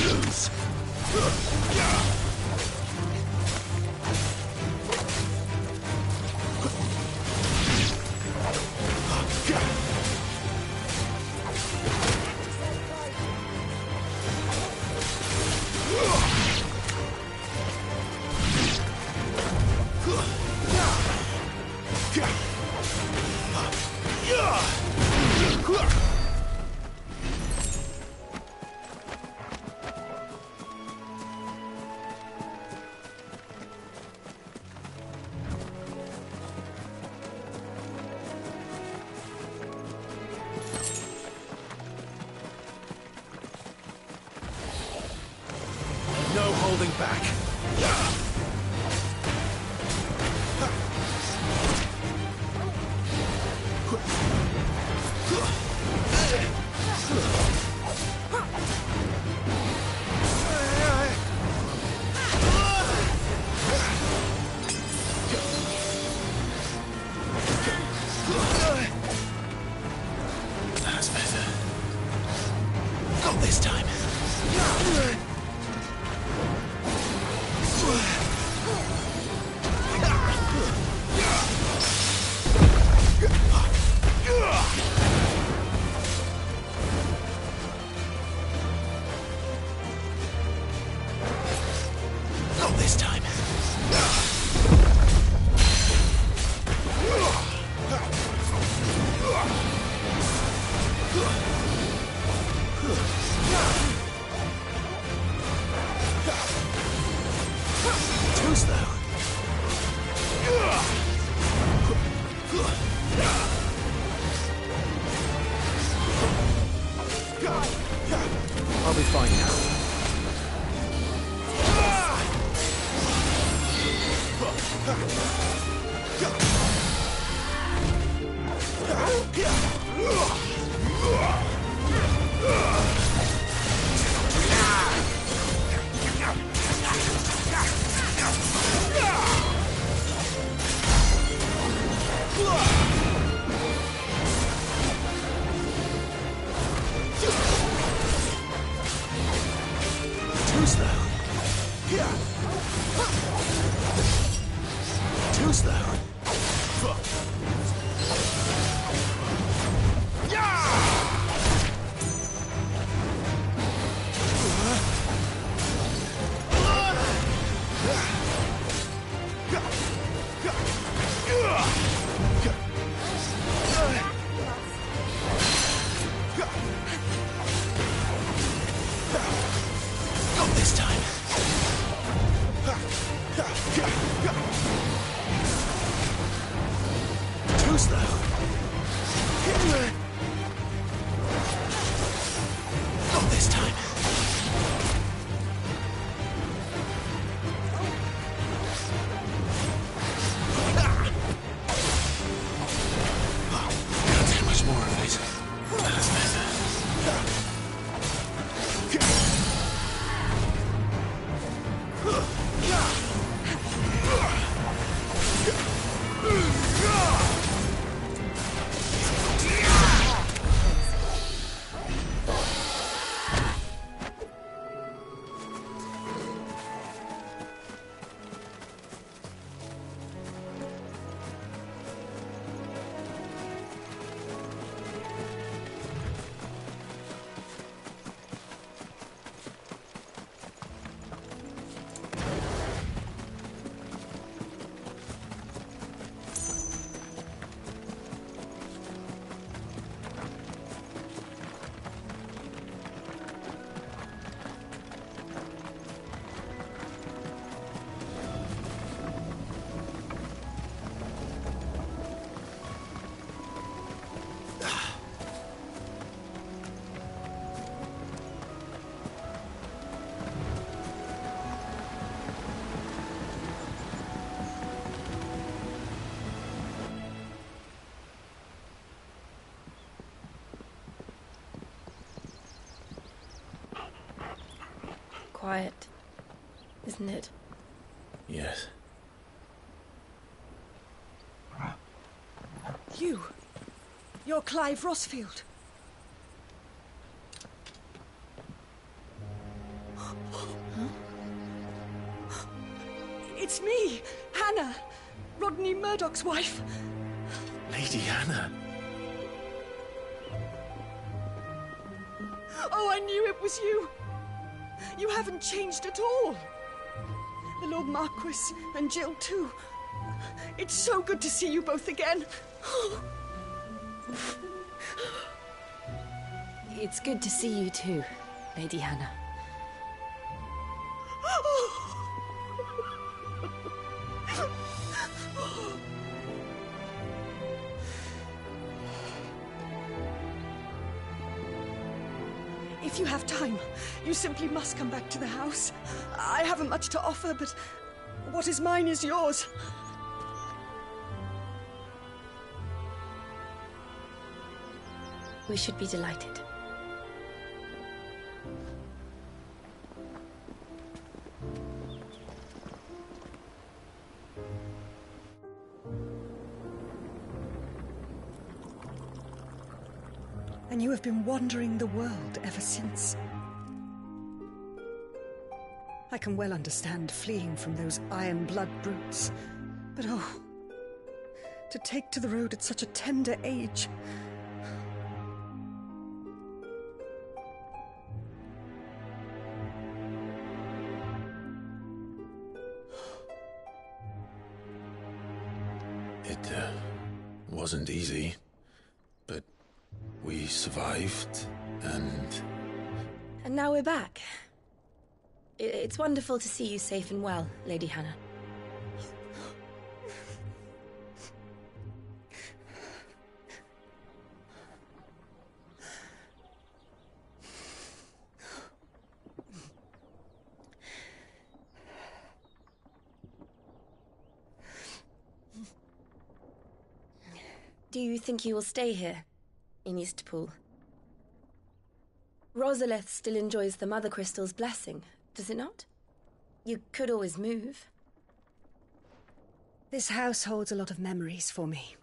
Lose. No holding back. That's better. Not this time. Not this time. Too slow. I'll be fine now. Too slow. Too slow. Not this time. Too slow. Not this time. Can't take much more of it. That's better. Quiet, isn't it? Yes. You're Clive Rossfield. It's me, Hannah, Rodney Murdoch's wife. Lady Hannah. Oh, I knew it was you. You haven't changed at all. The Lord Marquis and Jill too. It's so good to see you both again. It's good to see you too, Lady Hannah. If you have time, you simply must come back to the house. I haven't much to offer, but what is mine is yours. We should be delighted. And you have been wandering the world ever since. I can well understand fleeing from those iron blood brutes. But oh, to take to the road at such a tender age. It wasn't easy, but we survived, and... And now we're back. It's wonderful to see you safe and well, Lady Hannah. Do you think you will stay here, in Eastpool? Rosalith still enjoys the Mother Crystal's blessing, does it not? You could always move. This house holds a lot of memories for me.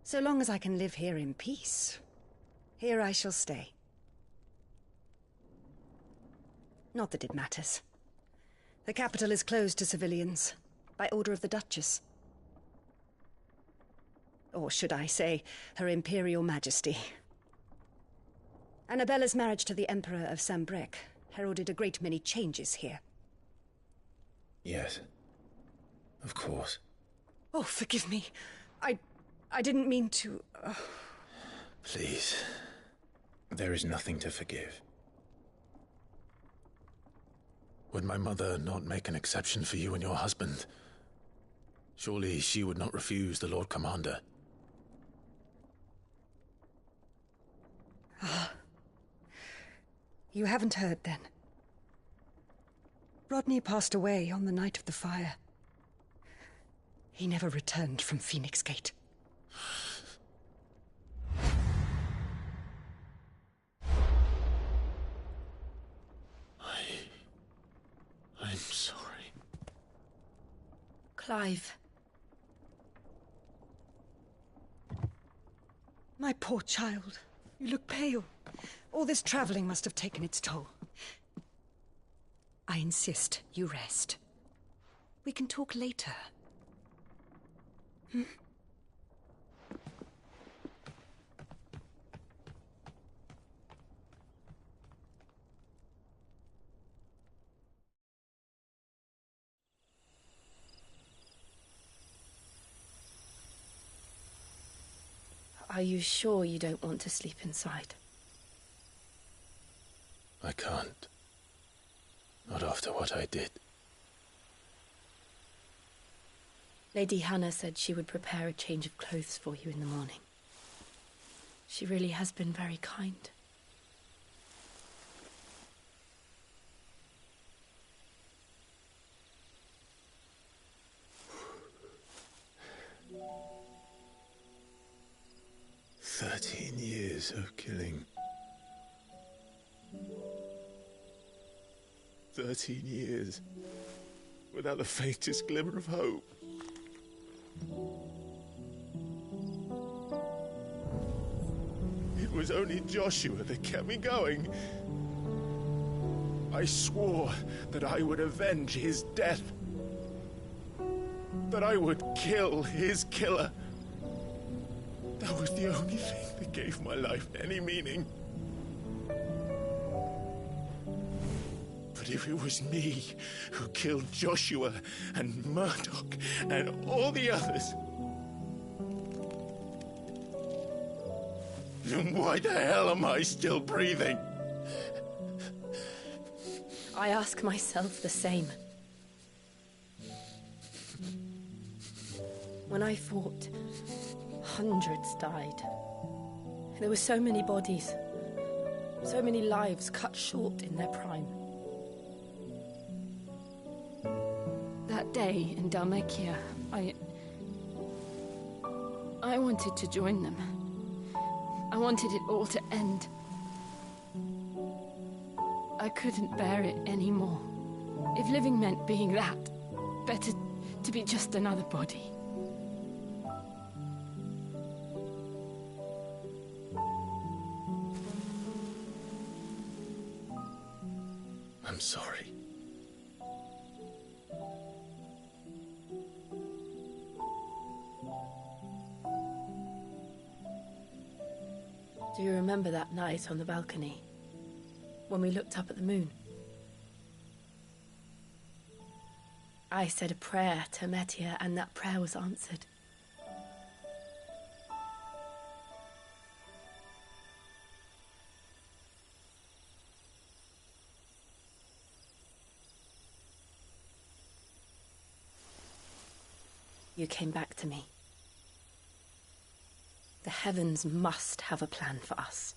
So long as I can live here in peace, here I shall stay. Not that it matters. The capital is closed to civilians, by order of the Duchess. Or should I say, Her Imperial Majesty. Annabella's marriage to the Emperor of Sambrec heralded a great many changes here. Yes. Of course. Oh, forgive me. I didn't mean to... Please. There is nothing to forgive. Would my mother not make an exception for you and your husband? Surely she would not refuse the Lord Commander. You haven't heard, then. Rodney passed away on the night of the fire. He never returned from Phoenix Gate. I'm sorry. Clive. My poor child. You look pale. All this traveling must have taken its toll. I insist you rest. We can talk later. Hmm? Are you sure you don't want to sleep inside? I can't. Not after what I did. Lady Hannah said she would prepare a change of clothes for you in the morning. She really has been very kind. Years of killing. 13 years without the faintest glimmer of hope. It was only Joshua that kept me going. I swore that I would avenge his death. that I would kill his killer. That was the only thing that gave my life any meaning. But if it was me who killed Joshua and Murdoch and all the others, then why the hell am I still breathing? I ask myself the same. When I fought, hundreds died. There were so many bodies, so many lives cut short in their prime. That day in Dalmacia, I wanted to join them. I wanted it all to end. I couldn't bear it anymore. If living meant being that, better to be just another body. I'm sorry. Do you remember that night on the balcony? When we looked up at the moon? I said a prayer to Metia, and that prayer was answered. You came back to me. The heavens must have a plan for us.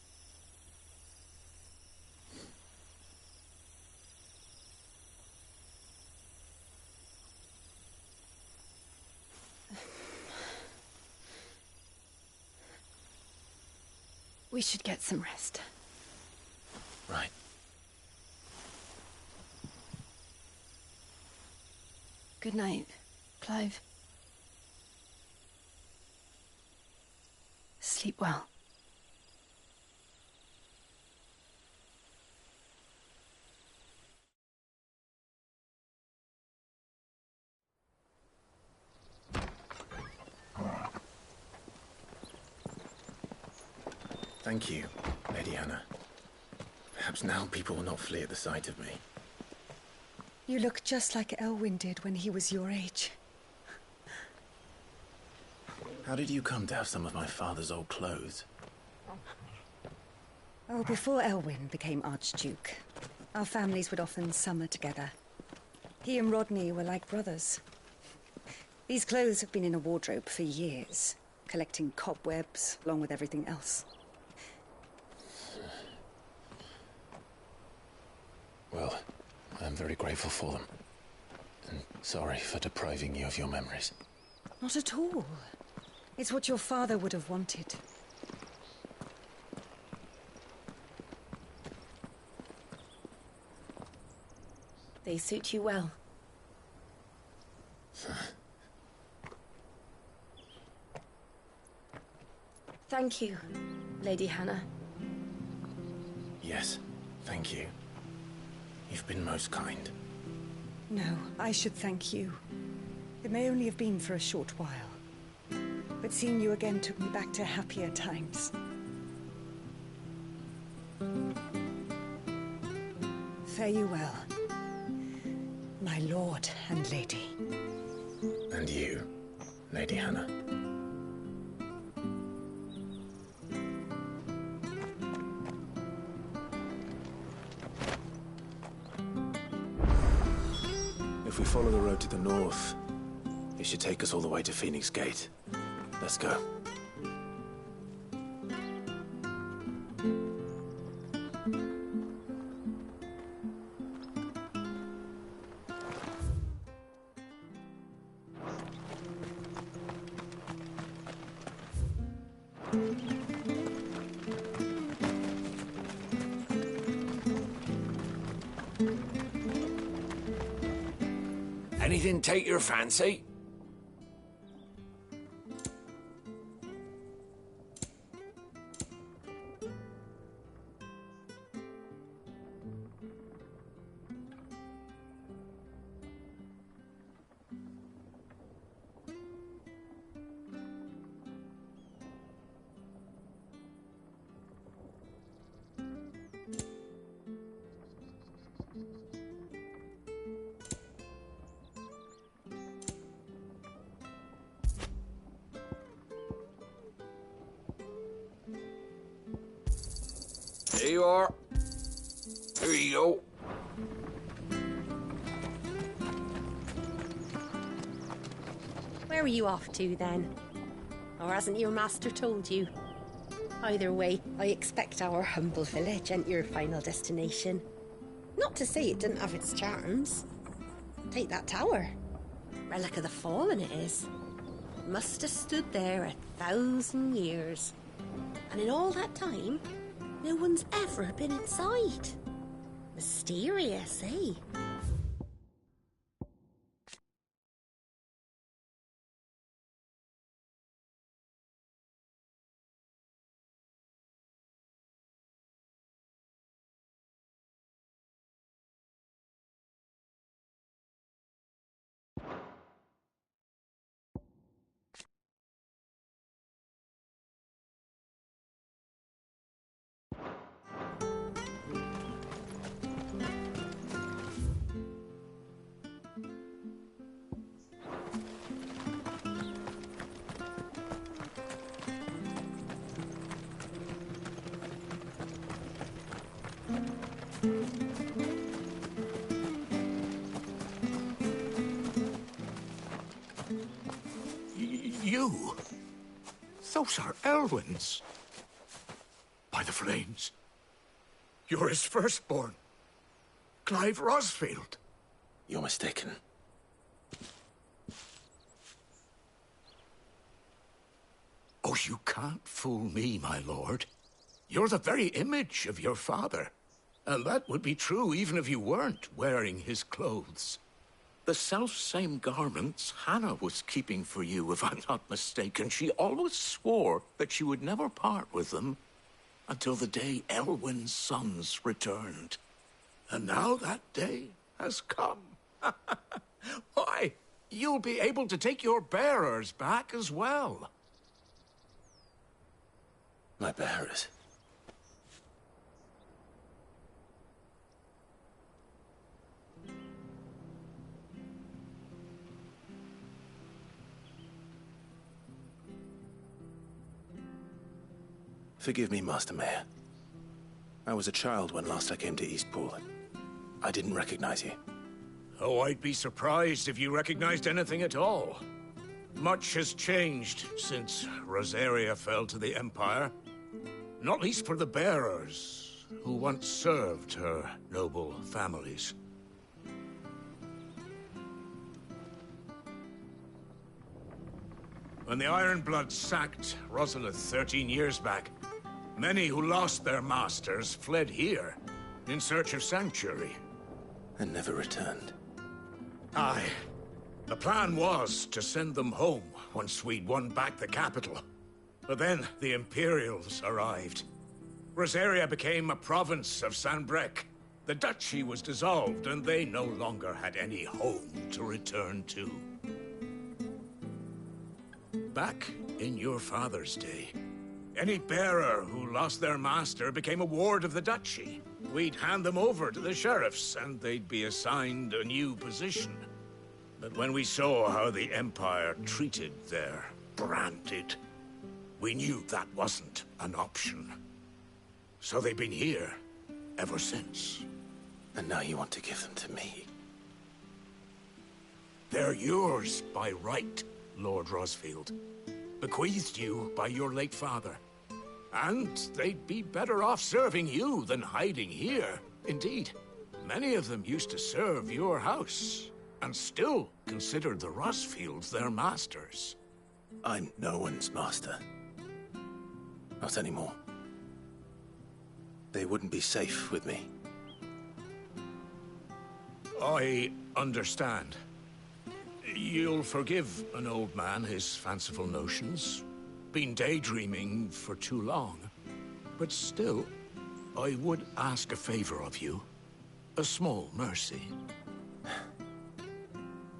We should get some rest. Right. Good night, Clive. Sleep well. Thank you, Lady Hannah. Perhaps now people will not flee at the sight of me. You look just like Elwyn did when he was your age. How did you come to have some of my father's old clothes? Oh, before Elwyn became Archduke, our families would often summer together. He and Rodney were like brothers. These clothes have been in a wardrobe for years, collecting cobwebs along with everything else. Well, I'm very grateful for them. And sorry for depriving you of your memories. Not at all. It's what your father would have wanted. They suit you well. Thank you, Lady Hannah. Yes, thank you. You've been most kind. No, I should thank you. It may only have been for a short while. But seeing you again took me back to happier times. Fare you well, my lord and lady. And you, Lady Hannah. If we follow the road to the north, it should take us all the way to Phoenix Gate. Let's go. Anything take your fancy? There you are. There you go. Where are you off to, then? Or hasn't your master told you? Either way, I expect our humble village ain't your final destination. Not to say it didn't have its charms. Take that tower. Relic of the Fallen it is. Must have stood there 1,000 years. And in all that time, no one's ever been inside. Mysterious, eh? You? Those are Elwyn's. By the flames. You're his firstborn. Clive Rosfield. You're mistaken. Oh, you can't fool me, my lord. You're the very image of your father. And that would be true even if you weren't wearing his clothes. The self-same garments Hannah was keeping for you, if I'm not mistaken. She always swore that she would never part with them until the day Elwyn's sons returned. And now that day has come. Why, you'll be able to take your bearers back as well. My bearers? Forgive me, Master Mayor. I was a child when last I came to Eastpool. I didn't recognize you. Oh, I'd be surprised if you recognized anything at all. Much has changed since Rosaria fell to the Empire. Not least for the bearers, who once served her noble families. When the Ironbloods sacked Rosalith 13 years back, many who lost their masters fled here in search of sanctuary. And never returned. Aye. The plan was to send them home once we'd won back the capital. But then the Imperials arrived. Rosaria became a province of Sanbreque. The duchy was dissolved, and they no longer had any home to return to. Back in your father's day, any bearer who lost their master became a ward of the duchy. We'd hand them over to the sheriffs, and they'd be assigned a new position. But when we saw how the Empire treated their branded, we knew that wasn't an option. So they've been here ever since. And now you want to give them to me? They're yours by right, Lord Rosfield. Bequeathed you by your late father. And they'd be better off serving you than hiding here. Indeed, many of them used to serve your house, and still considered the Rosfields their masters. I'm no one's master. Not anymore. They wouldn't be safe with me. I understand. You'll forgive an old man his fanciful notions. Been daydreaming for too long. But still, I would ask a favor of you. A small mercy.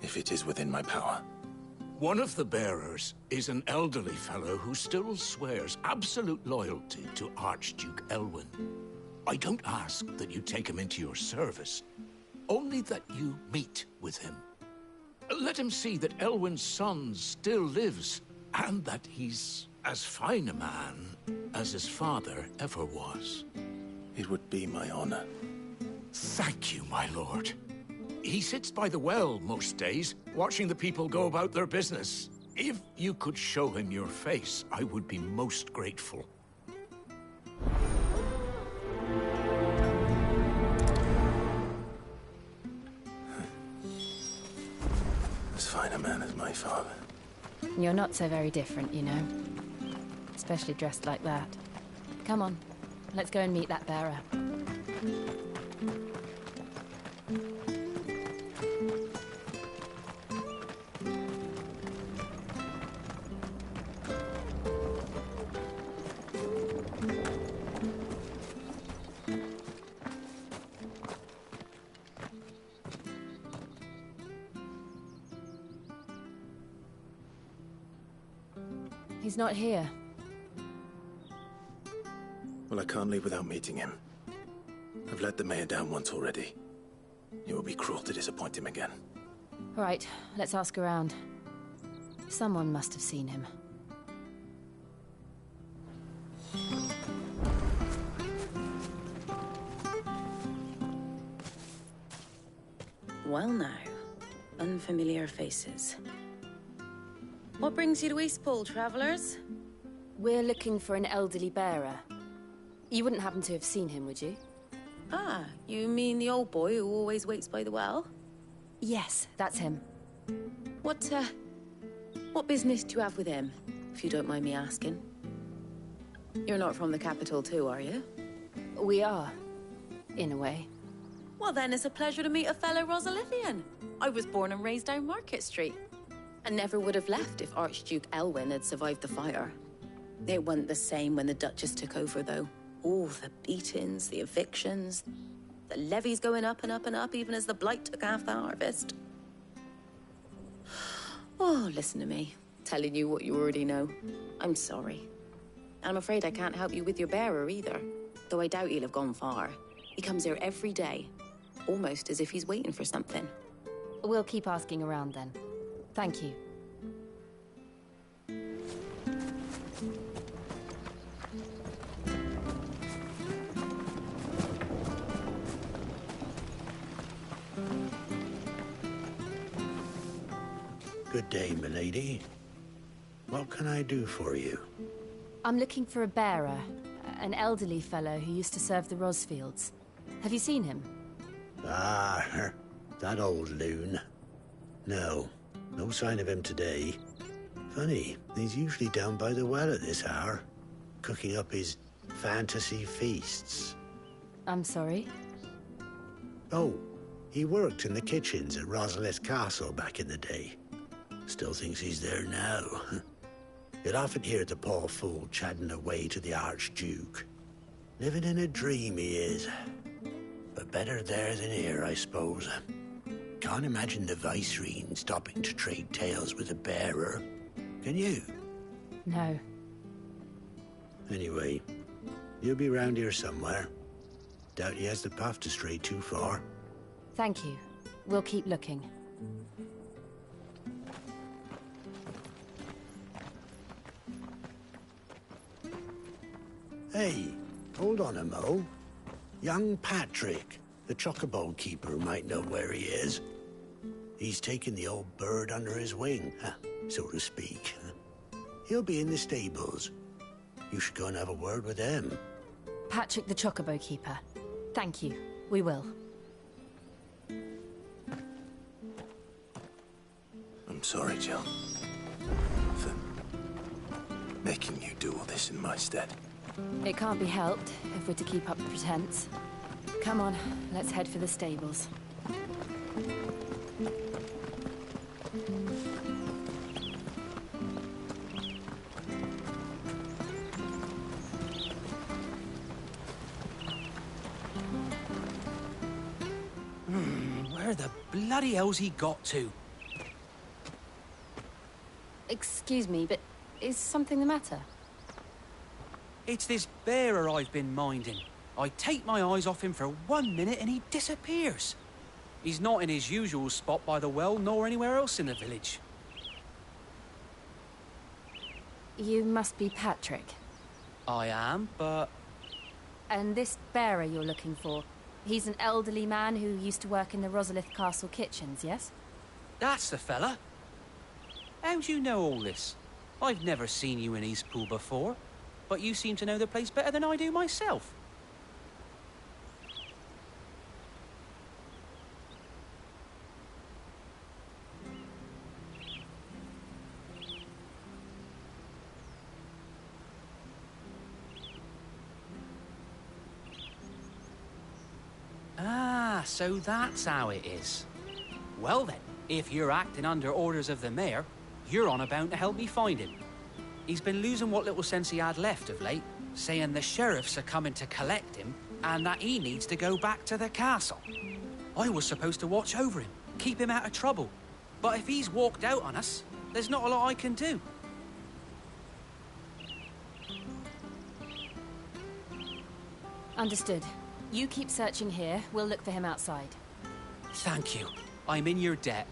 If it is within my power. One of the bearers is an elderly fellow who still swears absolute loyalty to Archduke Elwyn. I don't ask that you take him into your service, only that you meet with him. Let him see that Elwyn's son still lives, and that he's as fine a man as his father ever was. It would be my honor. Thank you, my lord. He sits by the well most days, watching the people go about their business. If you could show him your face, I would be most grateful. As fine a man as my father. You're not so very different, you know. Especially dressed like that. Come on, let's go and meet that bearer. He's not here. Well, I can't leave without meeting him. I've let the mayor down once already. It would be cruel to disappoint him again. All right, let's ask around. Someone must have seen him. Well now, unfamiliar faces. What brings you to Eastpool, travelers? We're looking for an elderly bearer. You wouldn't happen to have seen him, would you? Ah, you mean the old boy who always waits by the well? Yes, that's him. What business do you have with him, if you don't mind me asking? You're not from the capital too, are you? We are, in a way. Well then, it's a pleasure to meet a fellow Rosalithian. I was born and raised down Market Street. And never would have left if Archduke Elwyn had survived the fire. It wasn't the same when the Duchess took over, though. All the beatings, the evictions, the levies going up and up and up, even as the blight took half the harvest. Oh, listen to me, telling you what you already know. I'm sorry. I'm afraid I can't help you with your bearer either, though I doubt he'll have gone far. He comes here every day, almost as if he's waiting for something. We'll keep asking around then. Thank you. Good day, milady. What can I do for you? I'm looking for a bearer, an elderly fellow who used to serve the Rosfields. Have you seen him? Ah, that old loon. No, no sign of him today. Funny, he's usually down by the well at this hour, cooking up his fantasy feasts. I'm sorry? Oh, he worked in the kitchens at Rosalith Castle back in the day. Still thinks he's there now. You'd often hear the poor fool chatting away to the Archduke. Living in a dream he is. But better there than here, I suppose. Can't imagine the Vicereine stopping to trade tales with a bearer. Can you? No. Anyway, you'll be round here somewhere. Doubt he has the puff to stray too far. Thank you. We'll keep looking. Hey, hold on a mo. Young Patrick, the chocobo keeper, might know where he is. He's taken the old bird under his wing, so to speak. He'll be in the stables. You should go and have a word with him. Patrick the Chocobo Keeper. Thank you. We will. I'm sorry, Jill. For making you do all this in my stead. It can't be helped if we're to keep up the pretense. Come on, let's head for the stables. Where the bloody hell's he got to? Excuse me, but is something the matter? It's this bearer I've been minding. I take my eyes off him for 1 minute and he disappears. He's not in his usual spot by the well, nor anywhere else in the village. You must be Patrick. I am, but And this bearer you're looking for, he's an elderly man who used to work in the Rosalith Castle kitchens, yes? That's the fella. How'd you know all this? I've never seen you in Eastpool before, but you seem to know the place better than I do myself. Ah, so that's how it is. Well then, if you're acting under orders of the mayor, you're on about to help me find him. He's been losing what little sense he had left of late, saying the sheriffs are coming to collect him and that he needs to go back to the castle. I was supposed to watch over him, keep him out of trouble. But if he's walked out on us, there's not a lot I can do. Understood. You keep searching here, we'll look for him outside. Thank you. I'm in your debt.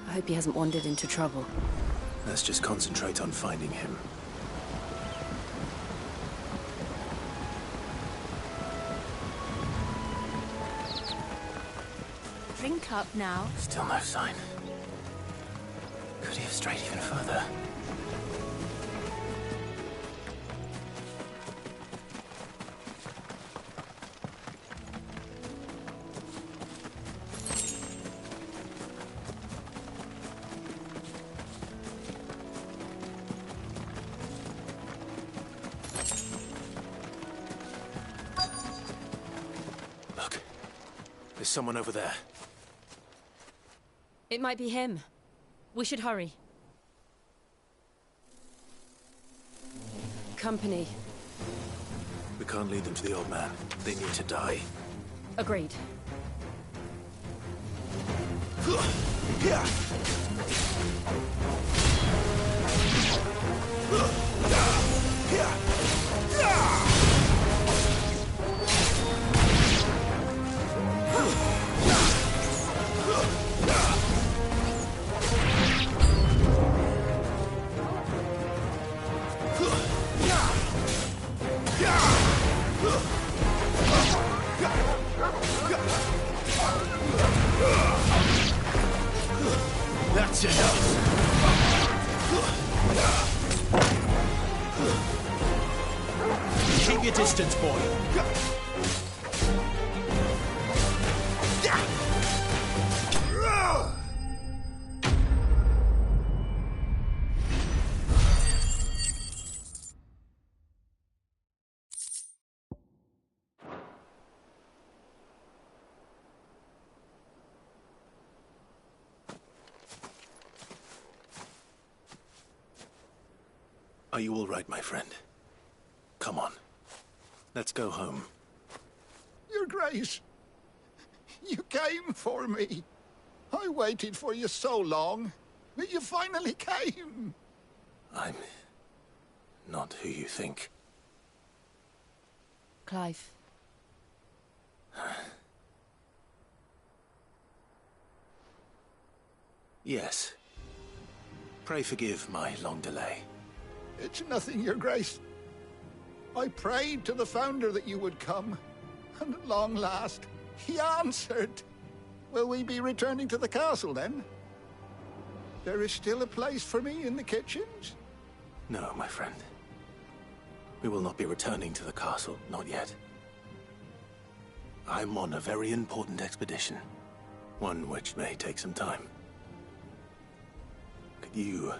I hope he hasn't wandered into trouble. Let's just concentrate on finding him. Drink up now. Still no sign. Could he have strayed even further? Look, there's someone over there. It might be him. We should hurry. Company. We can't lead them to the old man. They need to die. Agreed. That's enough. Keep your distance, boy. Are you all right, my friend? Come on. Let's go home. Your Grace, you came for me. I waited for you so long, but you finally came. I'm not who you think. Clive. Yes. Pray forgive my long delay. It's nothing, Your Grace. I prayed to the Founder that you would come, and at long last, he answered. Will we be returning to the castle, then? There is still a place for me in the kitchens? No, my friend. We will not be returning to the castle, not yet. I'm on a very important expedition. One which may take some time. Could you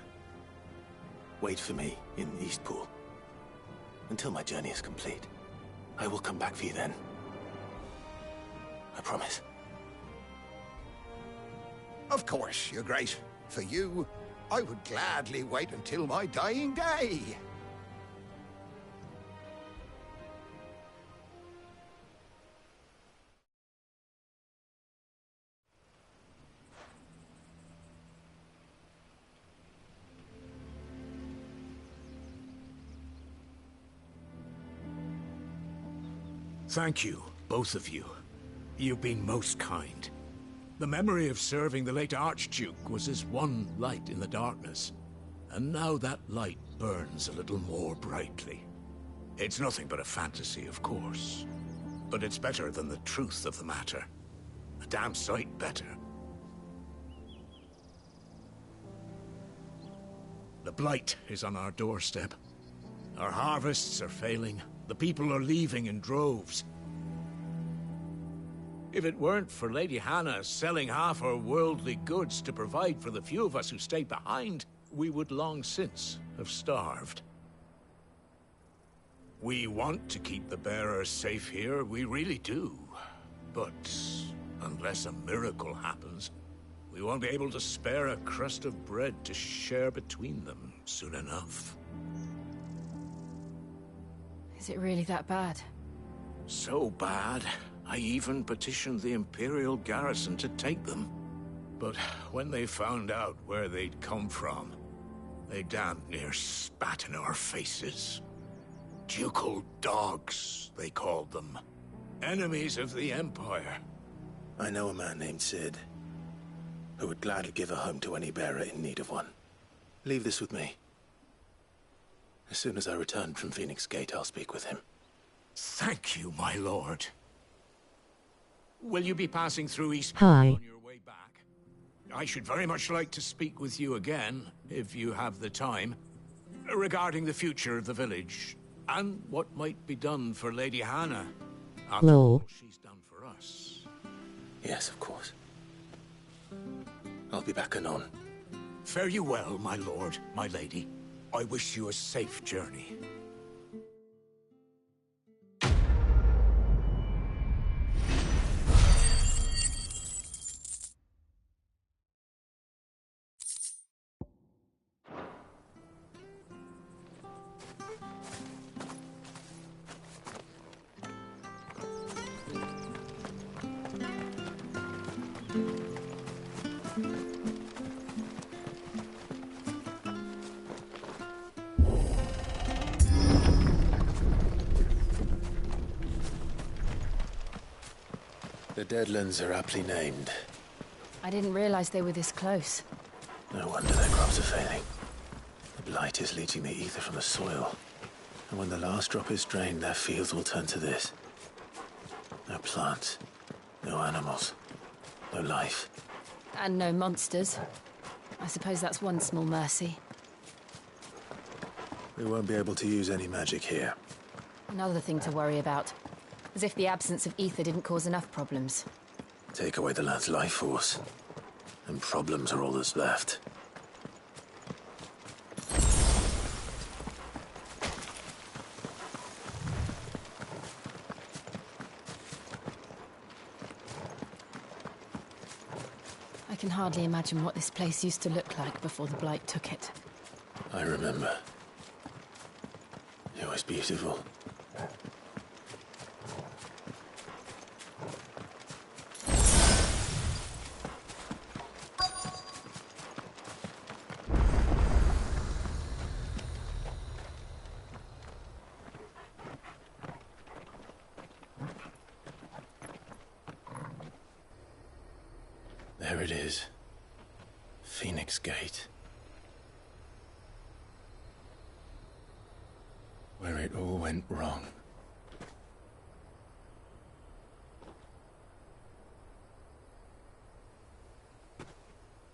wait for me in Eastpool until my journey is complete? I will come back for you then. I promise. Of course, Your Grace. For you, I would gladly wait until my dying day. Thank you, both of you. You've been most kind. The memory of serving the late Archduke was as one light in the darkness. and now that light burns a little more brightly. It's nothing but a fantasy, of course, but it's better than the truth of the matter. A damn sight better. The blight is on our doorstep. Our harvests are failing. The people are leaving in droves. If it weren't for Lady Hannah selling half her worldly goods to provide for the few of us who stayed behind, we would long since have starved. We want to keep the bearers safe here, we really do. But unless a miracle happens, we won't be able to spare a crust of bread to share between them soon enough. Is it really that bad? So bad, I even petitioned the Imperial garrison to take them. But when they found out where they'd come from, they damn near spat in our faces. Ducal dogs, they called them. Enemies of the Empire. I know a man named Sid, who would gladly give a home to any bearer in need of one. Leave this with me. As soon as I return from Phoenix Gate, I'll speak with him. Thank you, my lord. Will you be passing through East Hi. on your way back? I should very much like to speak with you again, if you have the time, regarding the future of the village, and what might be done for Lady Hannah, after Hello. all she's done for us. Yes, of course. I'll be back anon. Fare you well, my lord, my lady. I wish you a safe journey. The Deadlands are aptly named. I didn't realize they were this close. No wonder their crops are failing. The blight is leaching the ether from the soil. And when the last drop is drained, their fields will turn to this. No plants, no animals, no life. And no monsters. I suppose that's one small mercy. We won't be able to use any magic here. Another thing to worry about. As if the absence of ether didn't cause enough problems. Take away the lad's life force, and problems are all that's left. I can hardly imagine what this place used to look like before the blight took it. I remember. It was beautiful. There it is. Phoenix Gate. Where it all went wrong.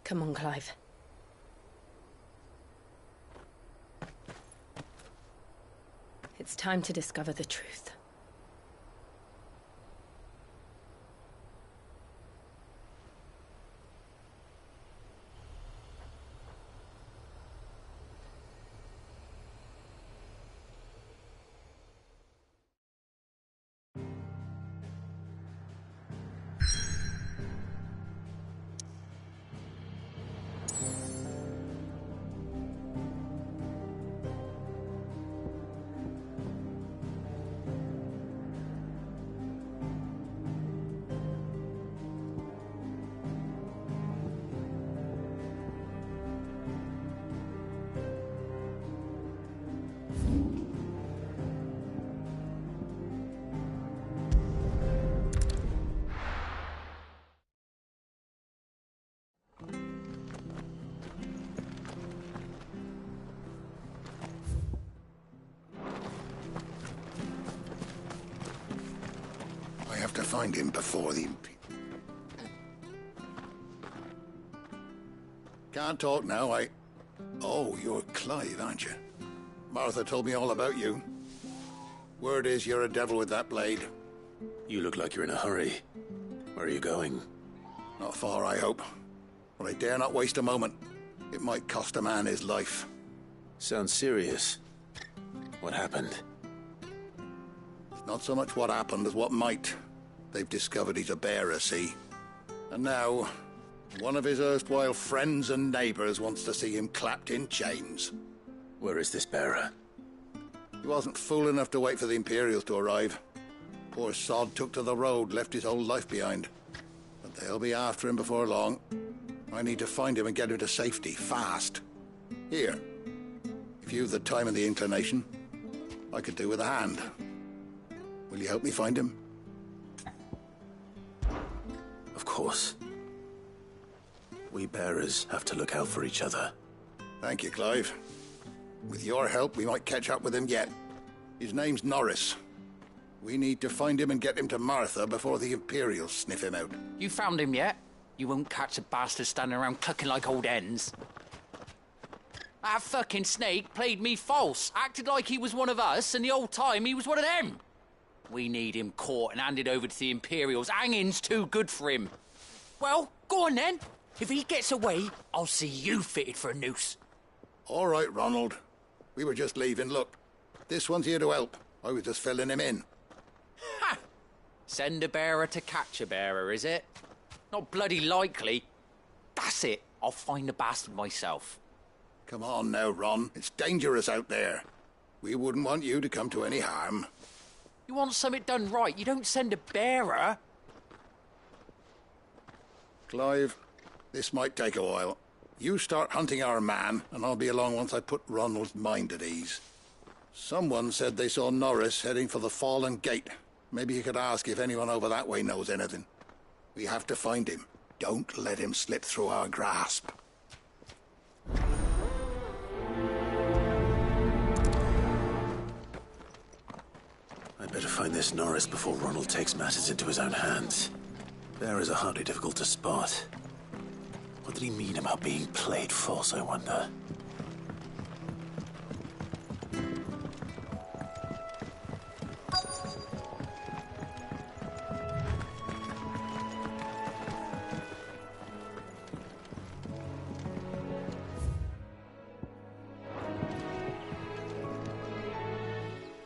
Come on, Clive. It's time to discover the truth. find him before the... Can't talk now, Oh, you're Clive, aren't you? Martha told me all about you. Word is you're a devil with that blade. You look like you're in a hurry. Where are you going? Not far, I hope. But I dare not waste a moment. It might cost a man his life. Sounds serious. What happened? It's not so much what happened as what might. They've discovered he's a bearer, see? And now, one of his erstwhile friends and neighbors wants to see him clapped in chains. Where is this bearer? He wasn't fool enough to wait for the Imperials to arrive. Poor sod took to the road, left his whole life behind. But they'll be after him before long. I need to find him and get him to safety, fast. Here, if you've the time and the inclination, I could do with a hand. Will you help me find him? Of course. We bearers have to look out for each other. Thank you, Clive. With your help, we might catch up with him yet. His name's Norris. We need to find him and get him to Martha before the Imperials sniff him out. You found him yet? You won't catch a bastard standing around clucking like old hens. That fucking snake played me false, acted like he was one of us, and the whole time he was one of them. We need him caught and handed over to the Imperials. Hanging's too good for him. Well, go on then. If he gets away, I'll see you fitted for a noose. All right, Ronald. We were just leaving. Look, this one's here to help. I was just filling him in. Ha! Send a bearer to catch a bearer, is it? Not bloody likely. That's it. I'll find the bastard myself. Come on now, Ron. It's dangerous out there. We wouldn't want you to come to any harm. You want something done right, you don't send a bearer. Clive, this might take a while. You start hunting our man, and I'll be along once I put Ronald's mind at ease. Someone said they saw Norris heading for the Fallen Gate. Maybe you could ask if anyone over that way knows anything. We have to find him. Don't let him slip through our grasp. I'd better find this Norris before Ronald takes matters into his own hands. Bearers are hardly difficult to spot. What did he mean about being played false, I wonder?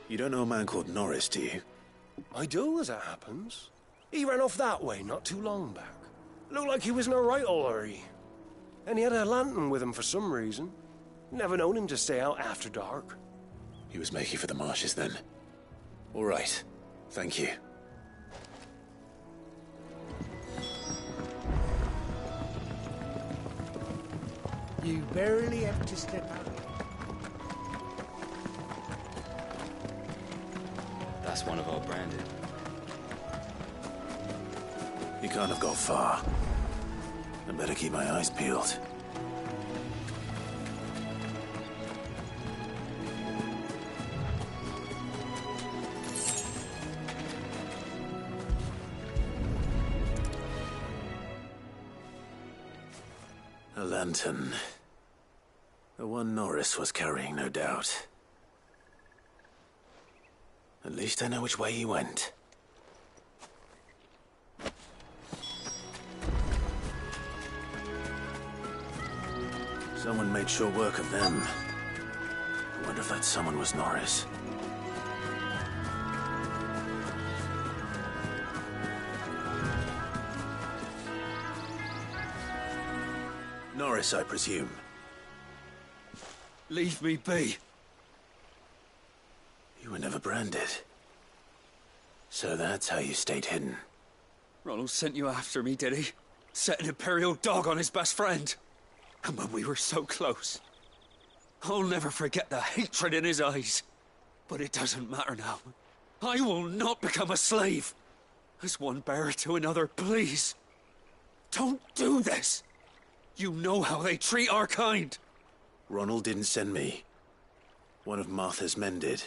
You don't know a man called Norris, do you? I do, as it happens. He ran off that way not too long back. Looked like he was in a right old hurry. And he had a lantern with him for some reason. Never known him to stay out after dark. He was making for the marshes then. All right. Thank you. You barely have to step out. That's one of our branded. He can't have got far. I better keep my eyes peeled. A lantern. The one Norris was carrying, no doubt. At least I know which way he went. Someone made sure work of them. I wonder if that someone was Norris. Norris, I presume. Leave me be. You were never branded. So that's how you stayed hidden. Ronald sent you after me, did he? Set an Imperial dog on his best friend. And when we were so close. I'll never forget the hatred in his eyes. But it doesn't matter now. I will not become a slave. As one bearer to another, please. Don't do this. You know how they treat our kind. Ronald didn't send me. One of Martha's men did.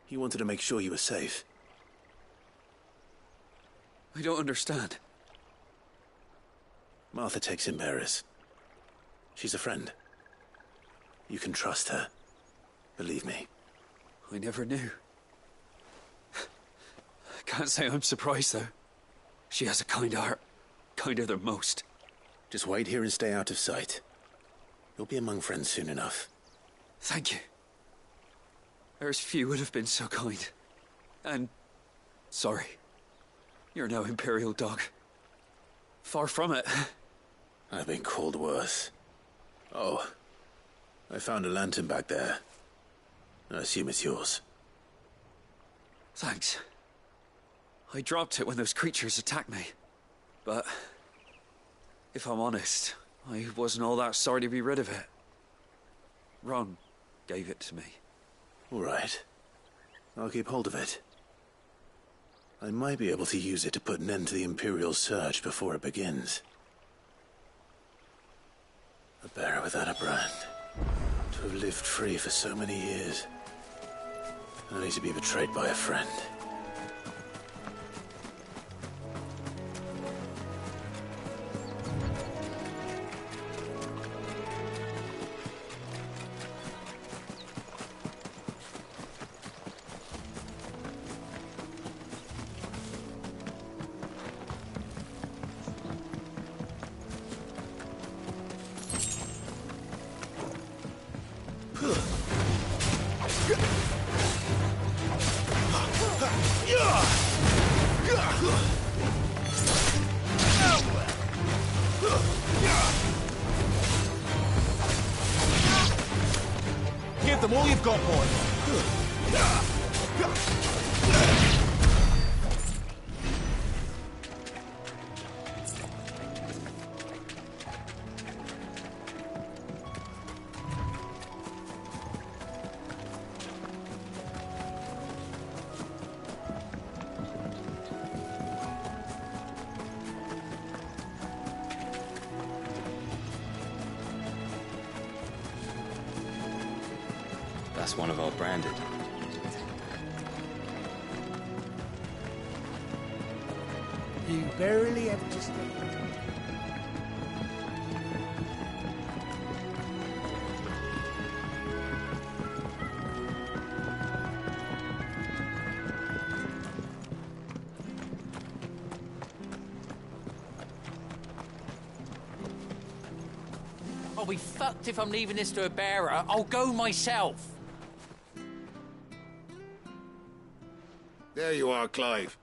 He wanted to make sure you were safe. I don't understand. Martha takes in bearers. She's a friend. You can trust her. Believe me. I never knew. Can't say I'm surprised, though. She has a kind heart. Kinder than most. Just wait here and stay out of sight. You'll be among friends soon enough. Thank you. There's few would have been so kind. And... sorry. You're no Imperial dog. Far from it. I've been called worse. Oh. I found a lantern back there. I assume it's yours. Thanks. I dropped it when those creatures attacked me. But... if I'm honest, I wasn't all that sorry to be rid of it. Ron gave it to me. All right. I'll keep hold of it. I might be able to use it to put an end to the Imperial surge before it begins. A bearer without a brand. To have lived free for so many years. Only to be betrayed by a friend. Give them all you've got, boy. That's one of our branded. You barely have just... I'll be fucked if I'm leaving this to a bearer. I'll go myself. There you are, Clive.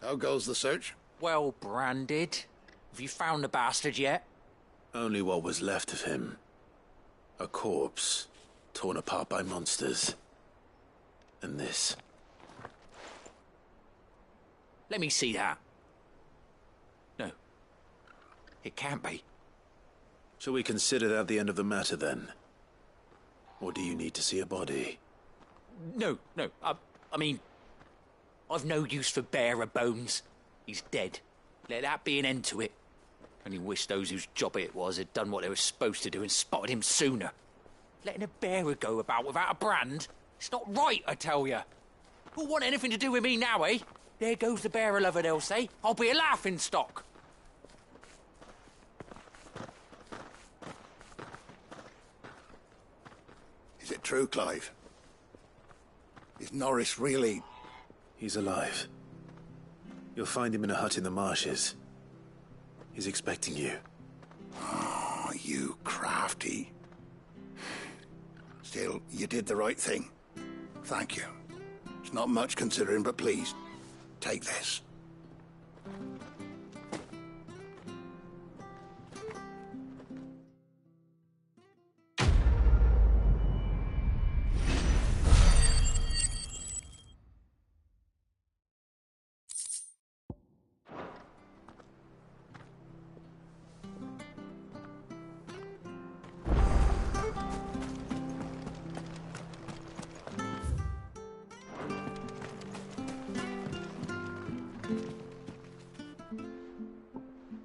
How goes the search? Well branded. Have you found the bastard yet? Only what was left of him. A corpse, torn apart by monsters. And this. Let me see that. No. It can't be. Shall we consider that the end of the matter, then? Or do you need to see a body? No. I mean... I've no use for bearer bones. He's dead. Let that be an end to it. Only wish those whose job it was had done what they were supposed to do and spotted him sooner. Letting a bearer go about without a brand? It's not right, I tell you. Who'll want anything to do with me now, eh? There goes the bearer lover, they'll say. I'll be a laughing stock. Is it true, Clive? Is Norris really... He's alive. You'll find him in a hut in the marshes. He's expecting you. Oh, you crafty. Still, you did the right thing. Thank you. It's not much considering, but please, take this.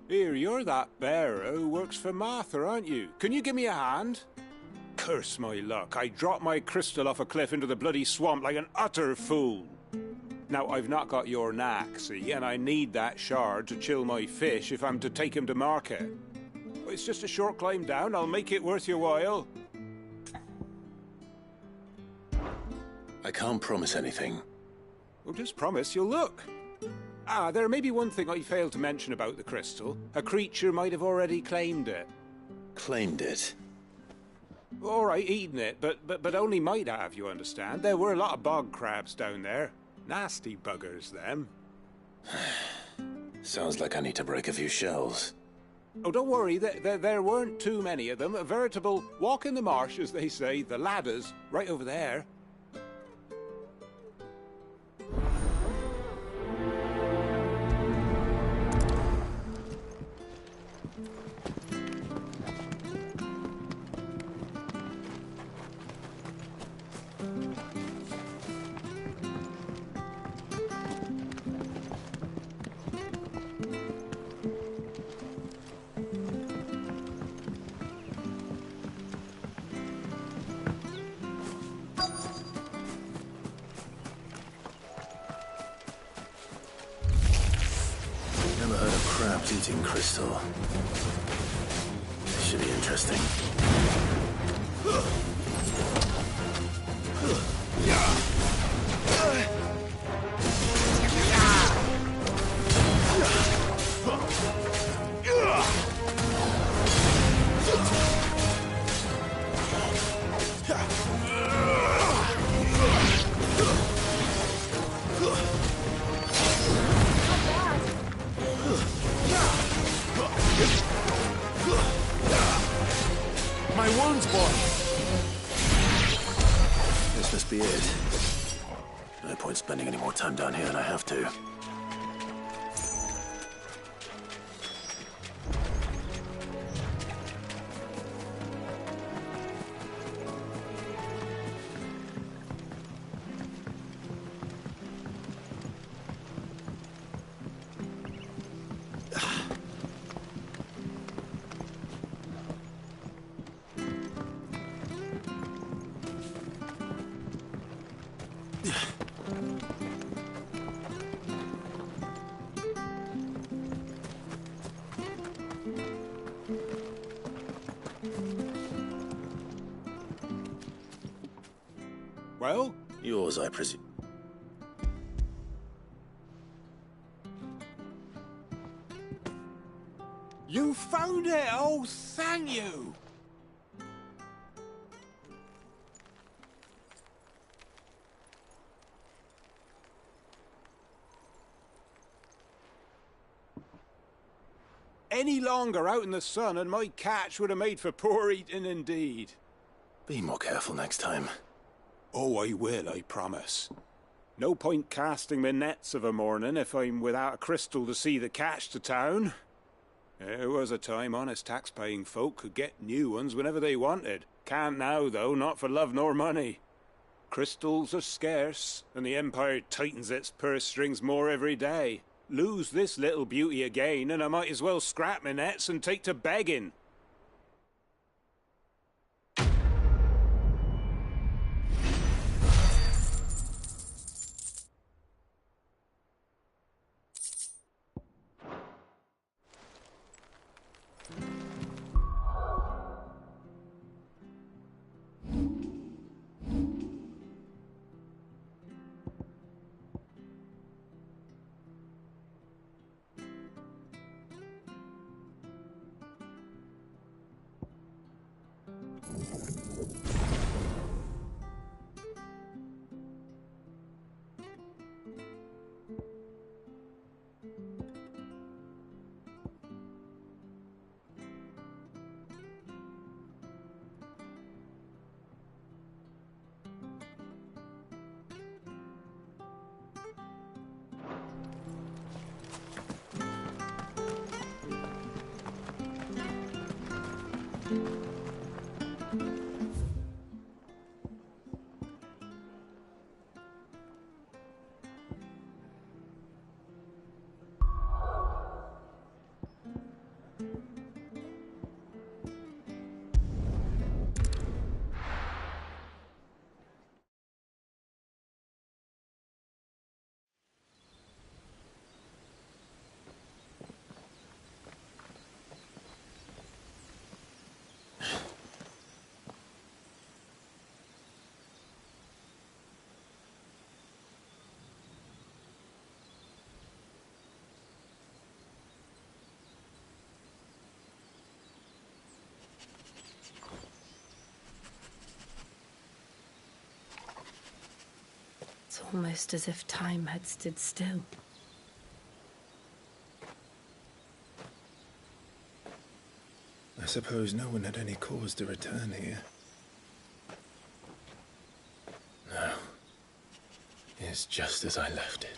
Here, you're that bearer who works for Martha, aren't you? Can you give me a hand? Curse my luck, I dropped my crystal off a cliff into the bloody swamp like an utter fool. Now, I've not got your knack, see, and I need that shard to chill my fish if I'm to take him to market. It's just a short climb down. I'll make it worth your while. I can't promise anything. Well, just promise you'll look. Ah, there may be one thing I failed to mention about the crystal. A creature might have already claimed it. Claimed it? All right, eaten it, but only might have, you understand. There were a lot of bog crabs down there. Nasty buggers, them. Sounds like I need to break a few shells. Oh, don't worry, there weren't too many of them. A veritable walk in the marsh, as they say, the ladders, right over there. Never heard of crabs eating crystal. This should be interesting. My wounds, boy! This must be it. No point spending any more time down here than I have to. Well? Yours, I presume. You found it! Oh, thank you! Any longer out in the sun and my catch would have made for poor eating indeed. Be more careful next time. Oh, I will, I promise. No point casting my nets of a morning if I'm without a crystal to see the catch to town. There was a time honest tax-paying folk could get new ones whenever they wanted. Can't now, though, not for love nor money. Crystals are scarce, and the Empire tightens its purse strings more every day. Lose this little beauty again, and I might as well scrap my nets and take to begging. almost as if time had stood still. I suppose no one had any cause to return here. No. It's just as I left it.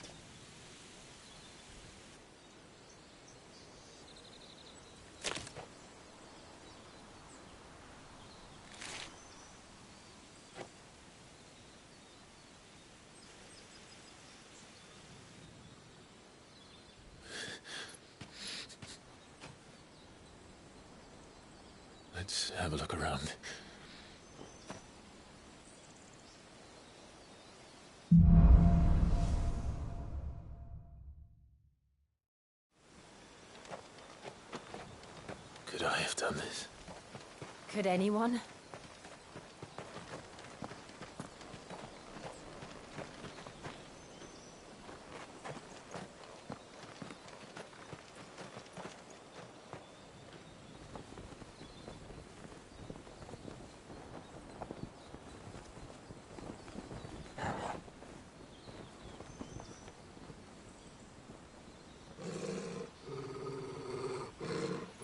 Let's have a look around. Could I have done this? Could anyone?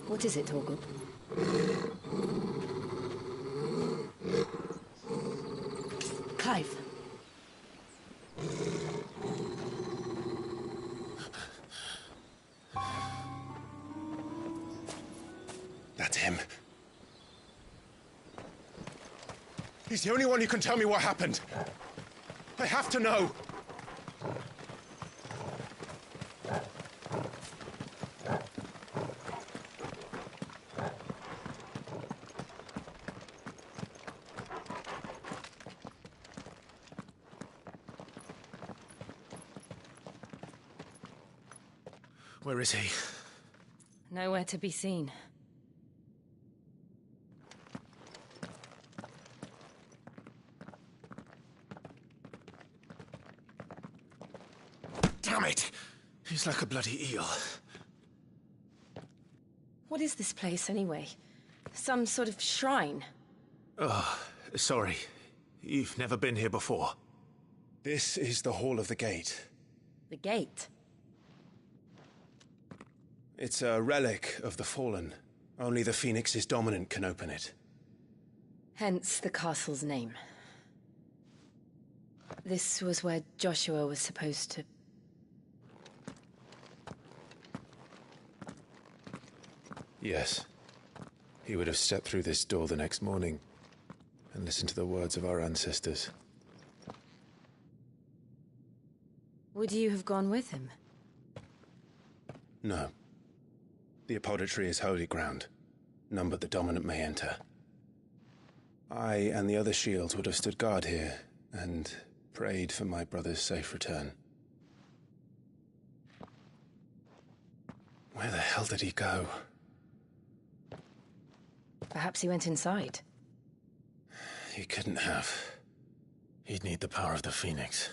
What is it, Torgal? Clive. That's him. He's the only one who can tell me what happened. I have to know. Where is he? Nowhere to be seen. Damn it! He's like a bloody eel. What is this place, anyway? Some sort of shrine? Oh, sorry. You've never been here before. This is the Hall of the Gate. The gate? It's a relic of the Fallen. Only the Phoenix's dominant can open it. Hence the castle's name. This was where Joshua was supposed to... Yes. He would have stepped through this door the next morning and listened to the words of our ancestors. Would you have gone with him? No. The apodatory is holy ground. None but the dominant may enter. I and the other shields would have stood guard here and prayed for my brother's safe return. Where the hell did he go? Perhaps he went inside. He couldn't have. He'd need the power of the Phoenix.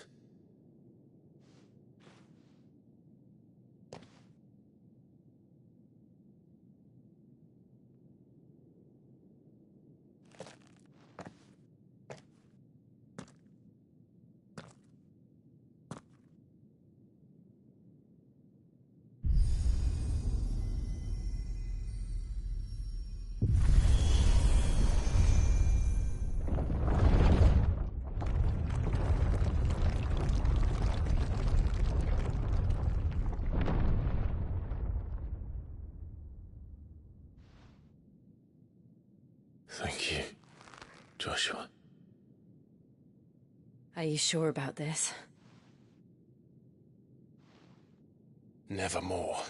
Thank you, Joshua. Are you sure about this? Nevermore.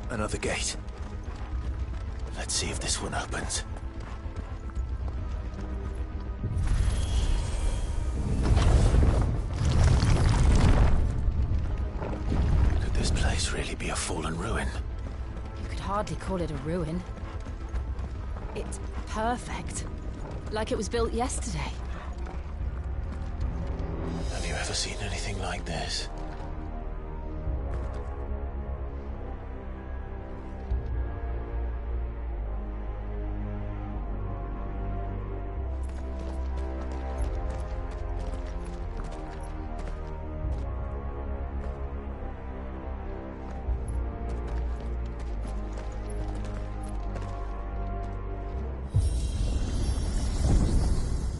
Another gate. Let's see if this one opens. Could this place really be a fallen ruin? You could hardly call it a ruin. It's perfect. Like it was built yesterday. Have you ever never seen anything like this.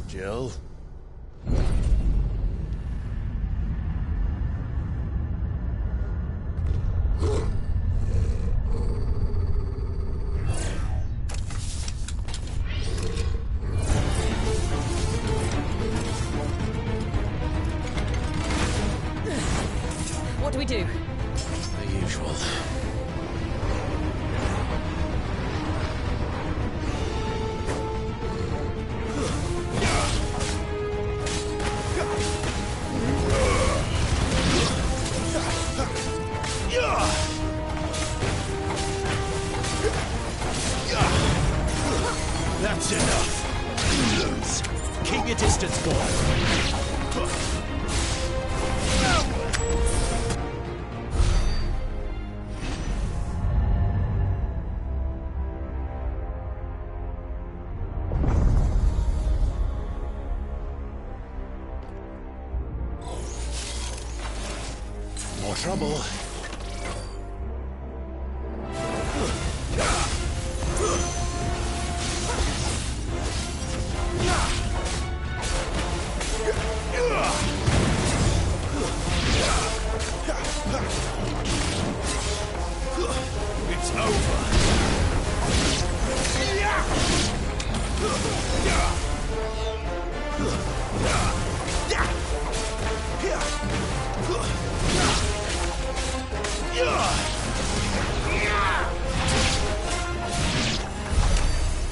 Jill? What do we do? The usual. That's enough. You lose. Keep your distance, boy. More trouble. It's over.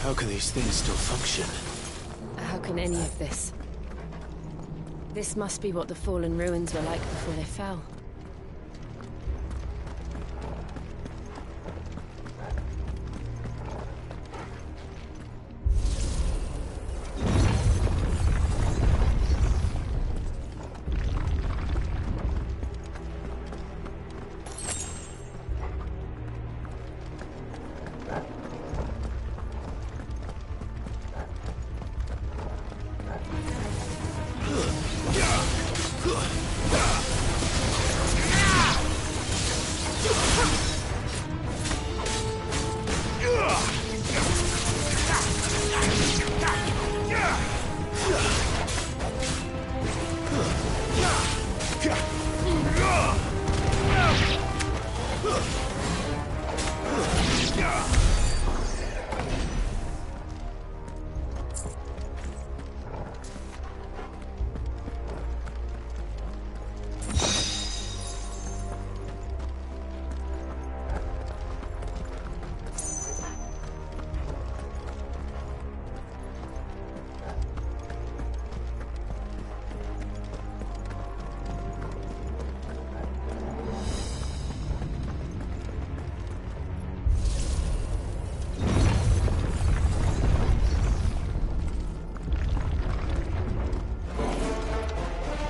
How can these things still function? How can any of this? This must be what the fallen ruins were like before they fell.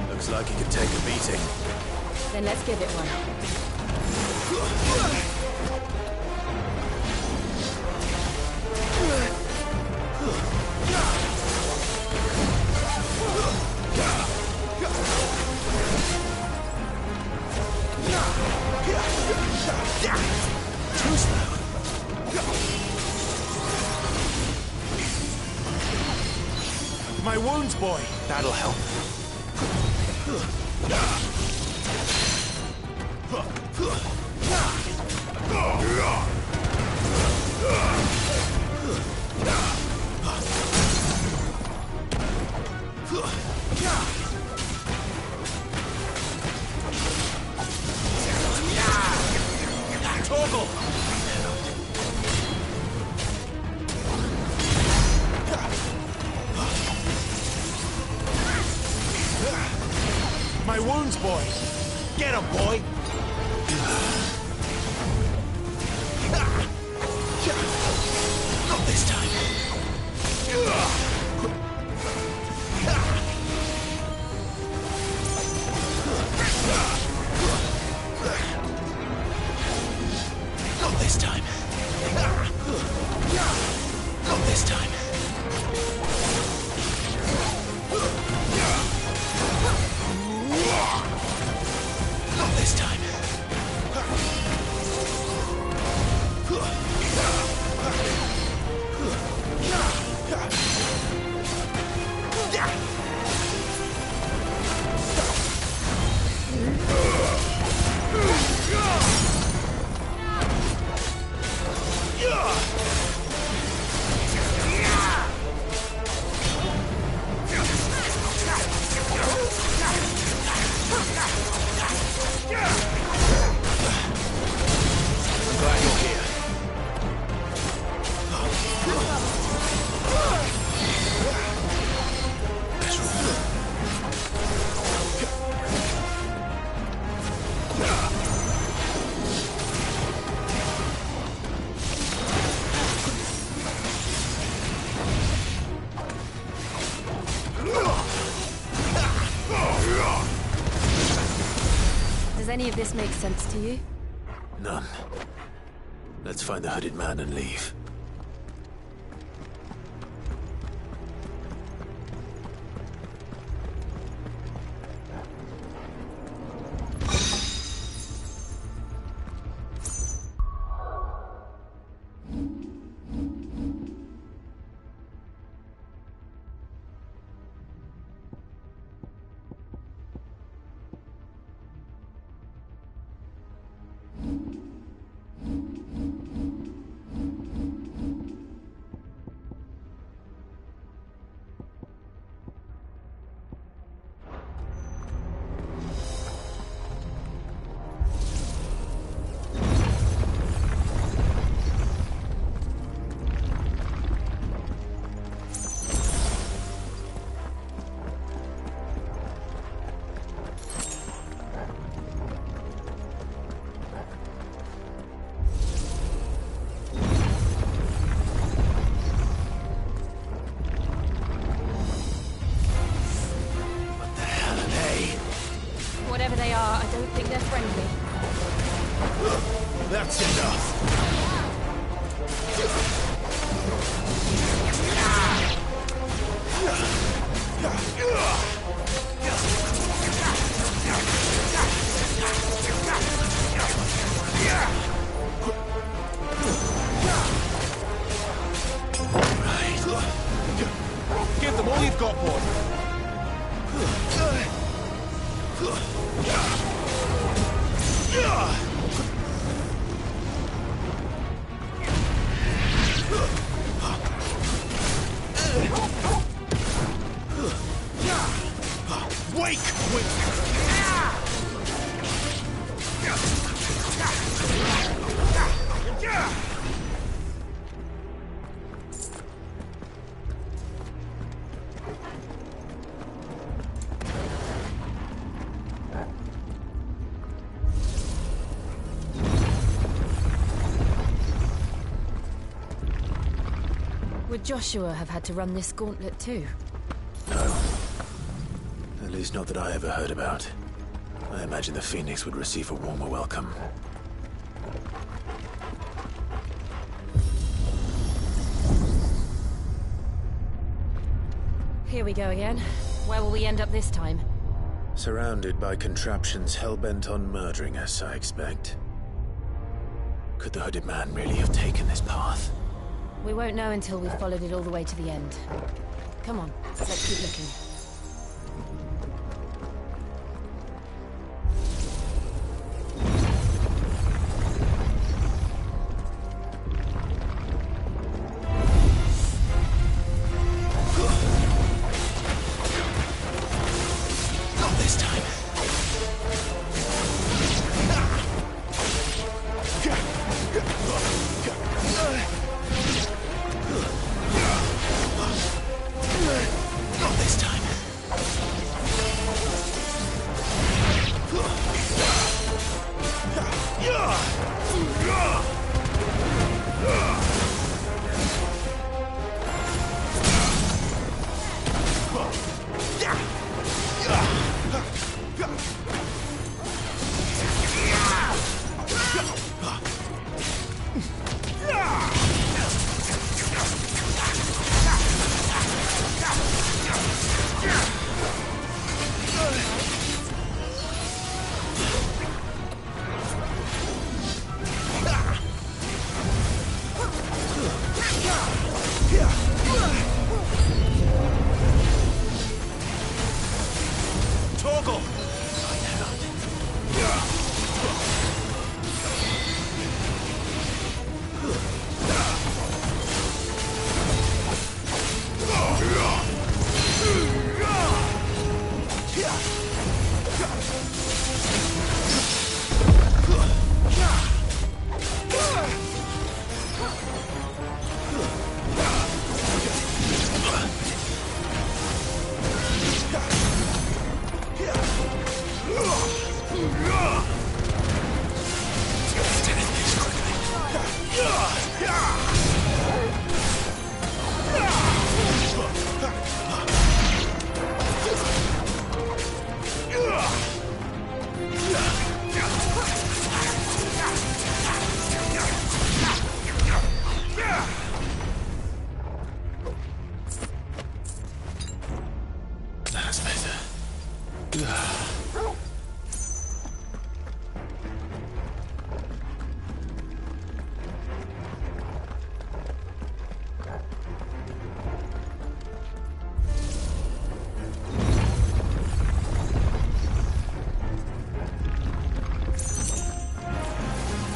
Looks like he could take a beating. Then let's give it one. Too slow. My wounds, boy. That'll help. Toggle! My wounds, boy. Get him, boy. Not this time. Does any of this make sense to you? None. Let's find the hooded man and leave. Whatever they are, I don't think they're friendly. That's enough. Give them all you've got, boy. Wake! Would Joshua have had to run this gauntlet too? No. At least not that I ever heard about. I imagine the Phoenix would receive a warmer welcome. Here we go again. Where will we end up this time? Surrounded by contraptions hell-bent on murdering us, I expect. Could the hooded man really have taken this path? We won't know until we've followed it all the way to the end. Come on, let's keep looking.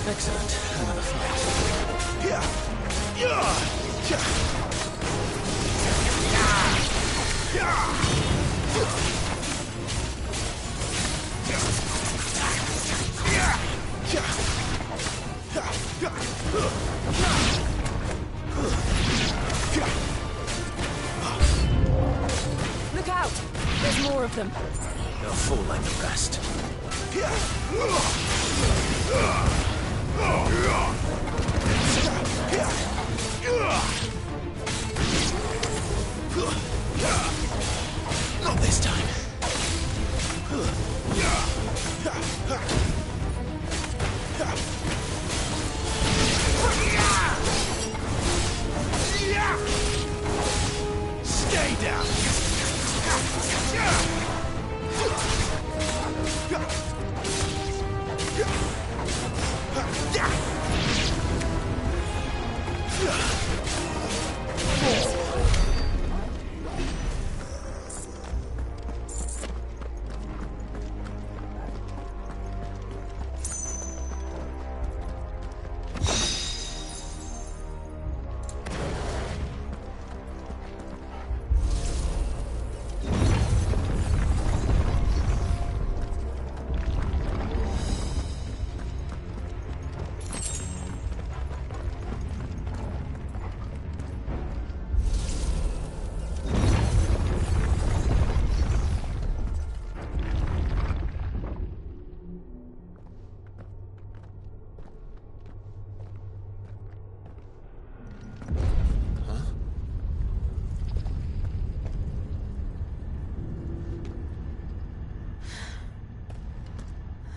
Excellent. Another fight. Look out! There's more of them. They'll fall like the rest. Not this time. Stay down.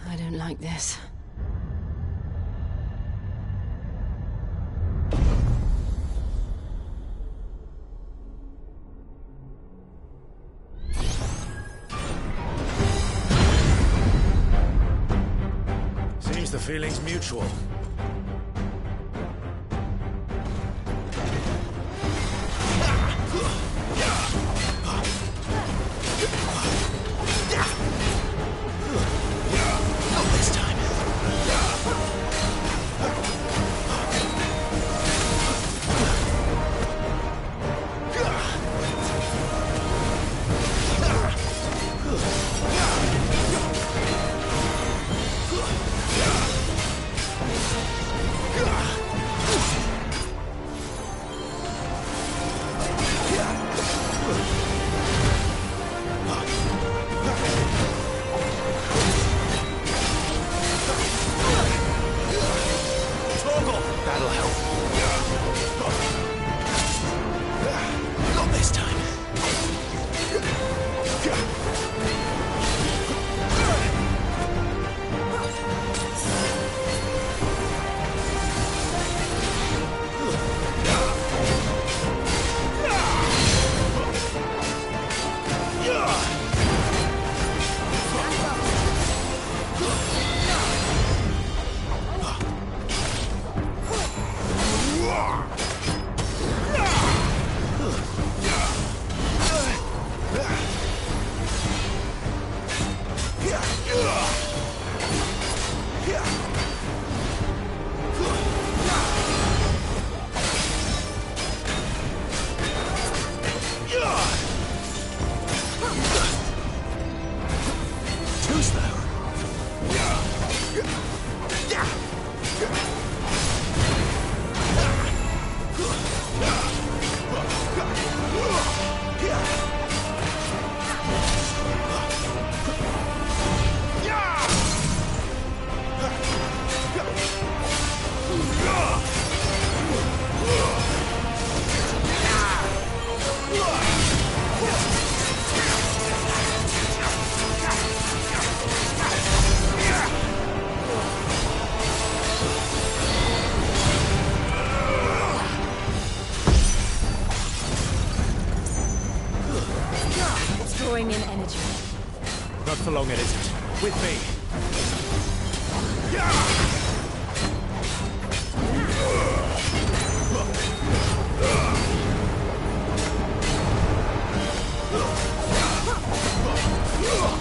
I don't like this. Seems the feeling's mutual. That'll help. Not this time. Too slow. Drawing in energy. Not for long, it isn't. With me.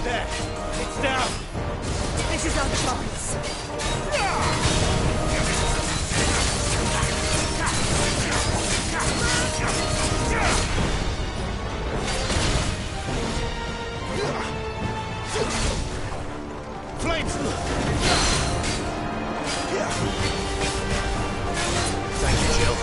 There. It's down. This is our chance. Flames! Thank you, Jill.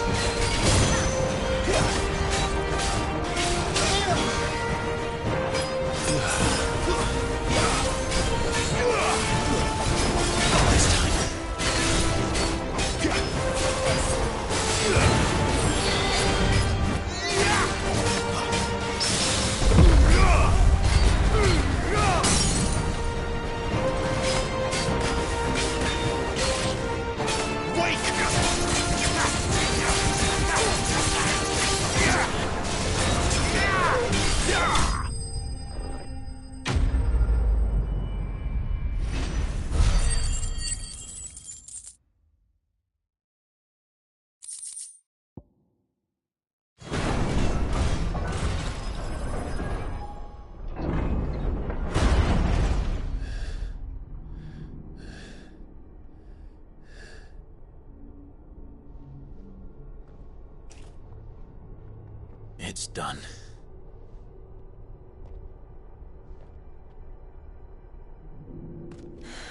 It's done.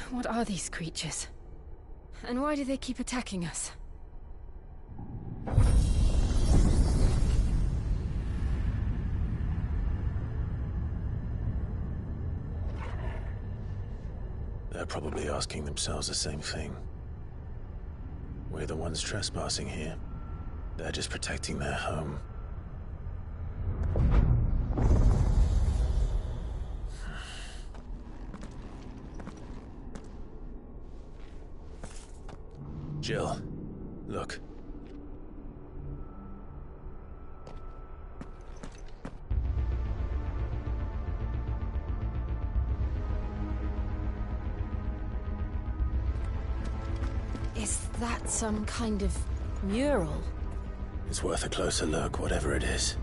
What are these creatures? And why do they keep attacking us? They're probably asking themselves the same thing. We're the ones trespassing here. They're just protecting their home. Jill, look. Is that some kind of mural? It's worth a closer look, whatever it is.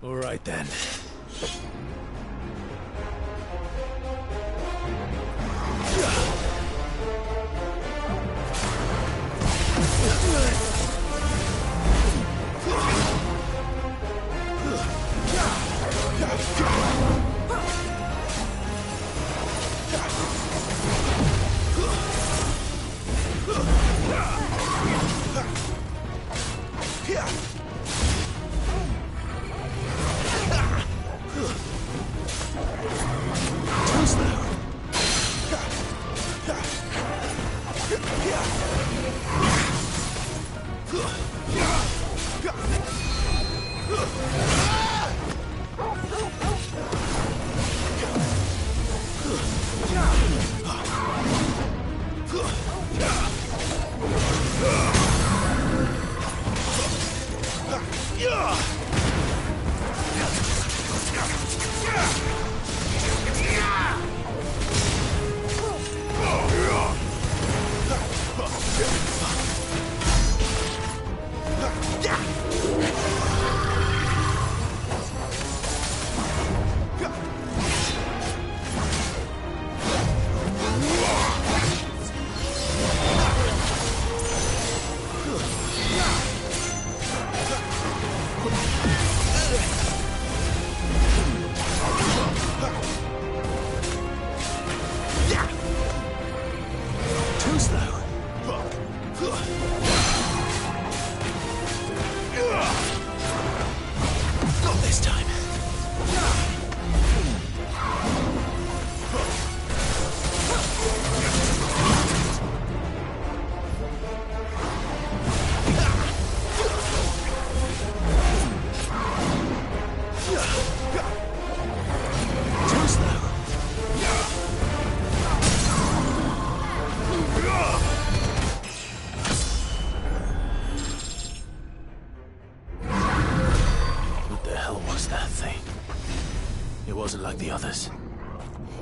All right then.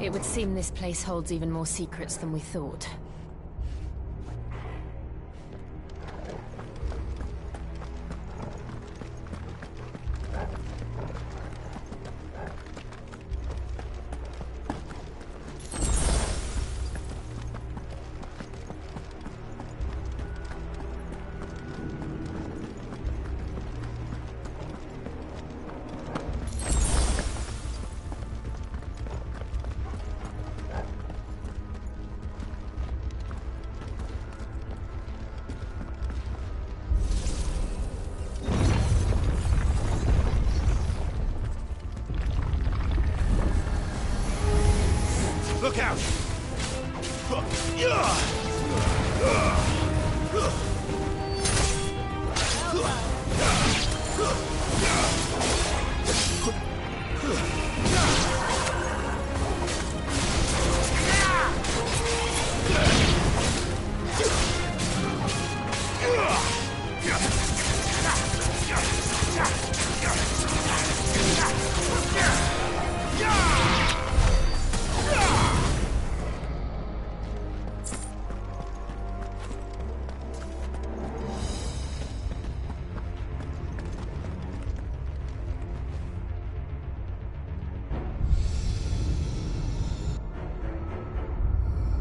It would seem this place holds even more secrets than we thought. Look out!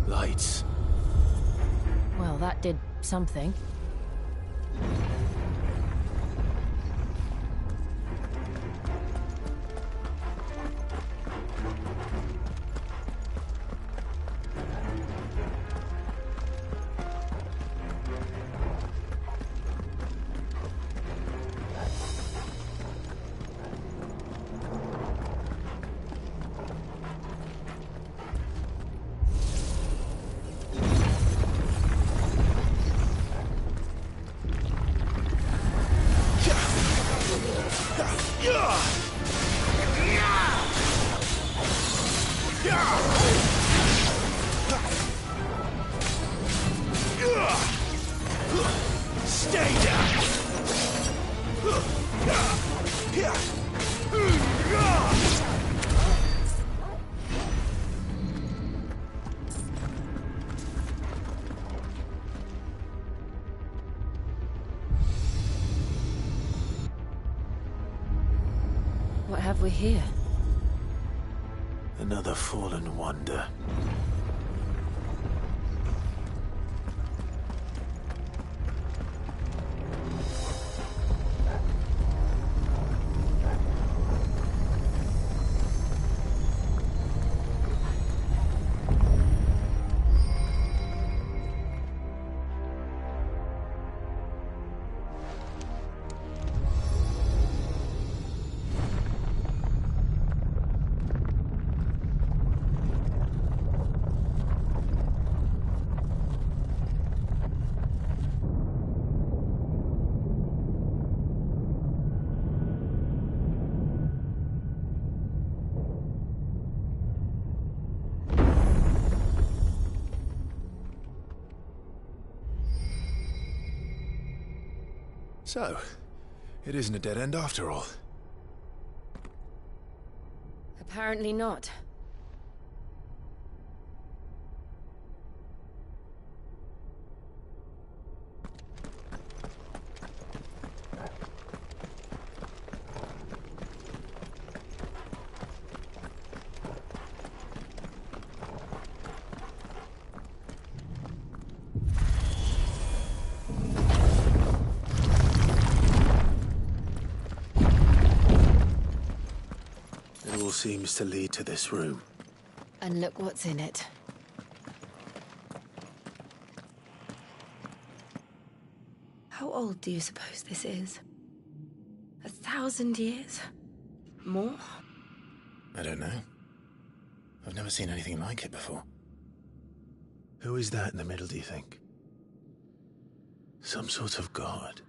Lights. Well, that did something. Stay down! What have we here? Another fallen wonder. So, it isn't a dead end after all. Apparently not. It all seems to lead to this room. And look what's in it. How old do you suppose this is? 1,000 years? More? I don't know. I've never seen anything like it before. Who is that in the middle, do you think? Some sort of god?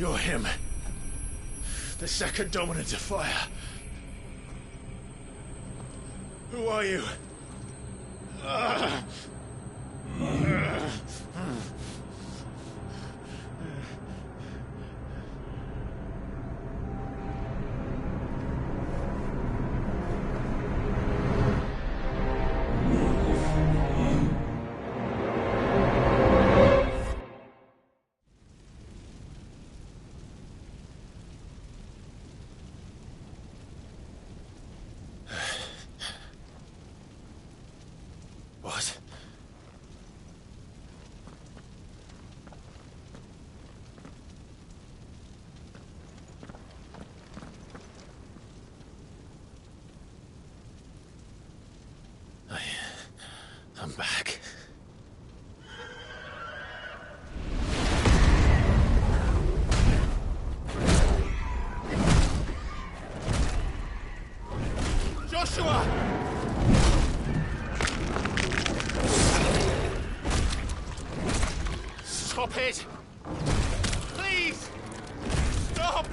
You're him. The second dominant of fire. Who are you? What? I'm back. Joshua! Stop it! Please! Stop!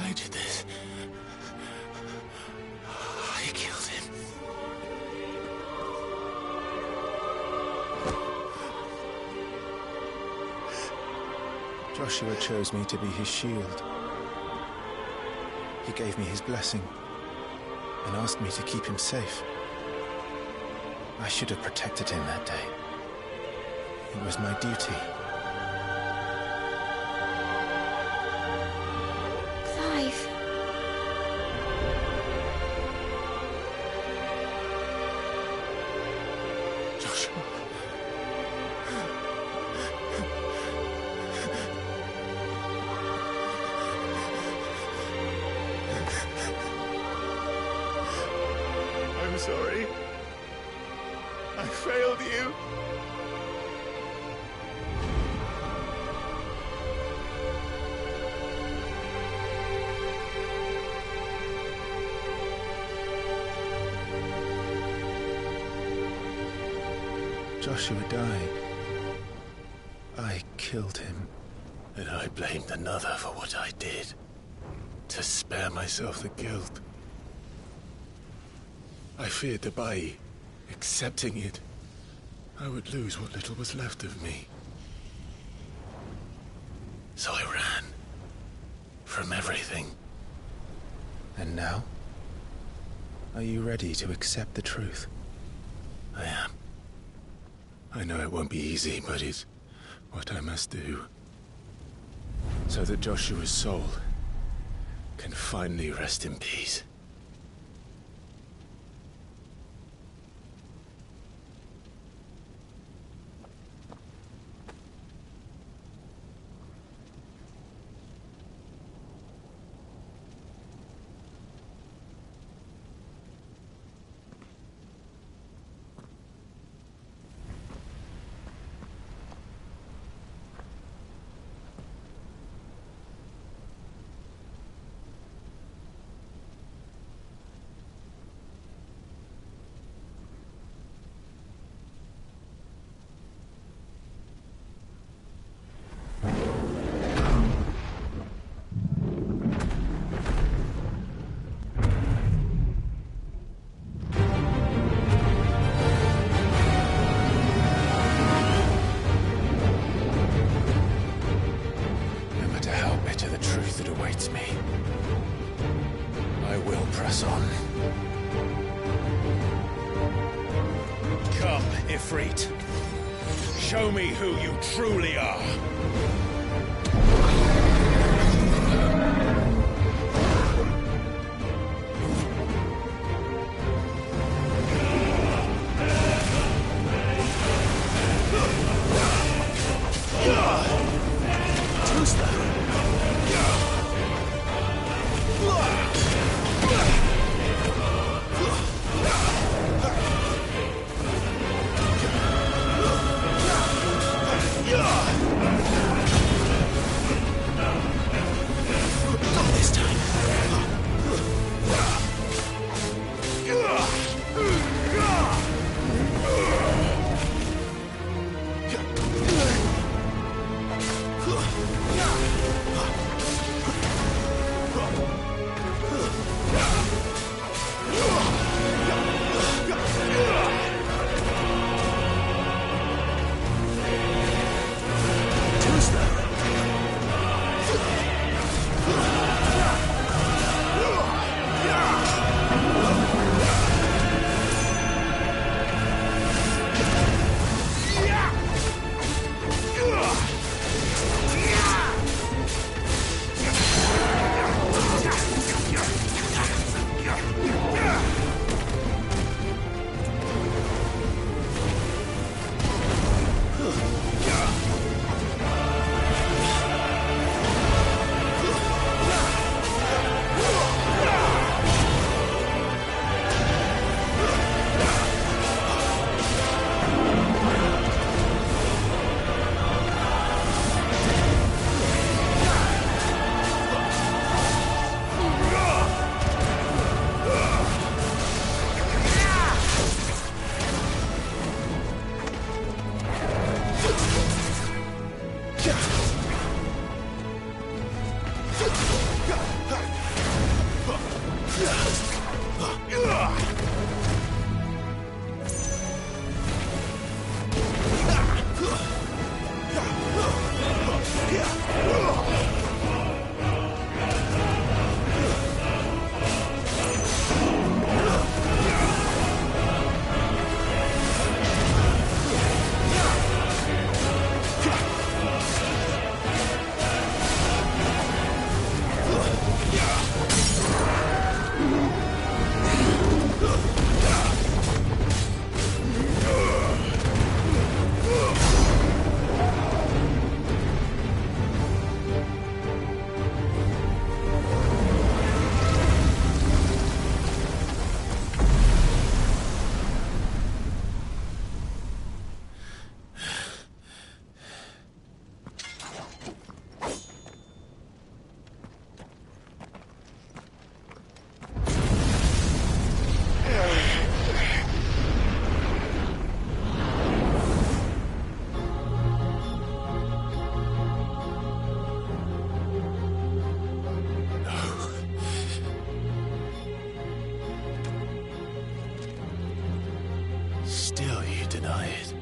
I did this. I killed him. Joshua chose me to be his shield. He gave me his blessing and asked me to keep him safe. I should have protected him that day. It was my duty. Clive. Joshua. I'm sorry. I failed you. Joshua died. I killed him. And I blamed another for what I did. To spare myself the guilt. I feared that by accepting it, I would lose what little was left of me. So I ran. From everything. And now? Are you ready to accept the truth? I am. I know it won't be easy, but it's what I must do. So that Joshua's soul can finally rest in peace. Ifrit. Show me who you truly are. Who's that? Will you deny it?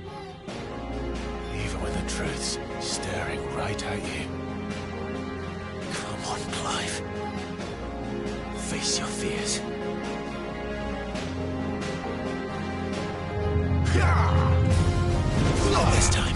Even when the truth's staring right at you? Come on, Clive. Face your fears. Not this time.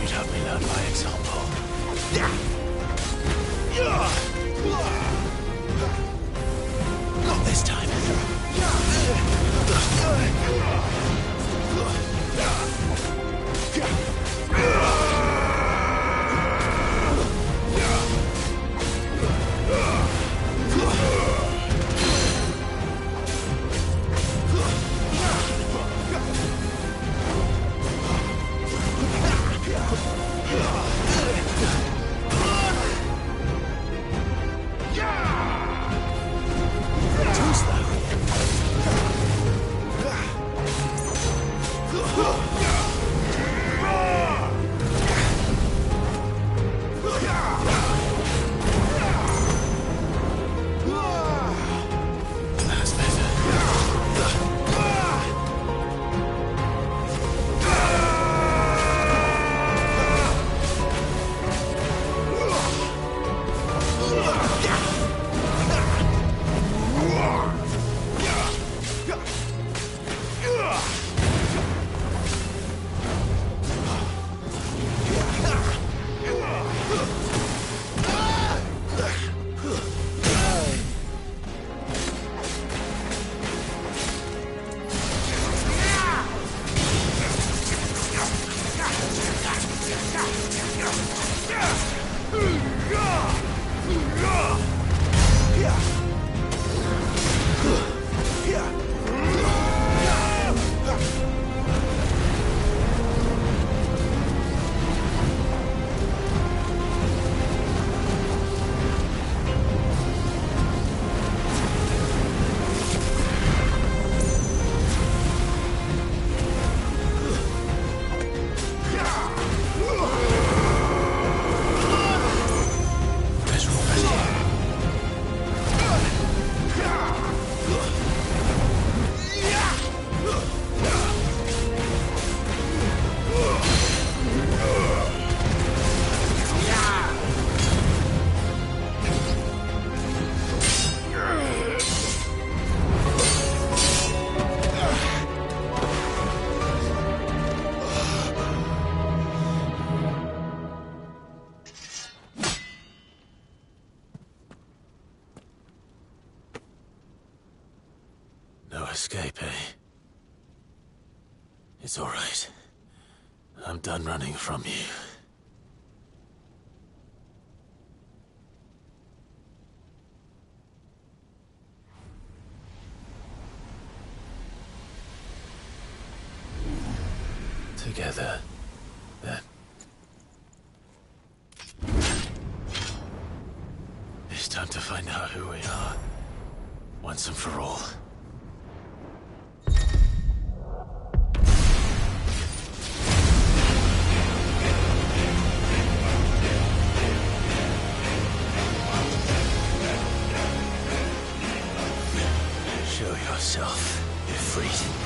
You'd have me learn by example. escape, eh? It's all right. I'm done running from you. Together, then. It's time to find out who we are, once and for all. Show yourself, Ifrit.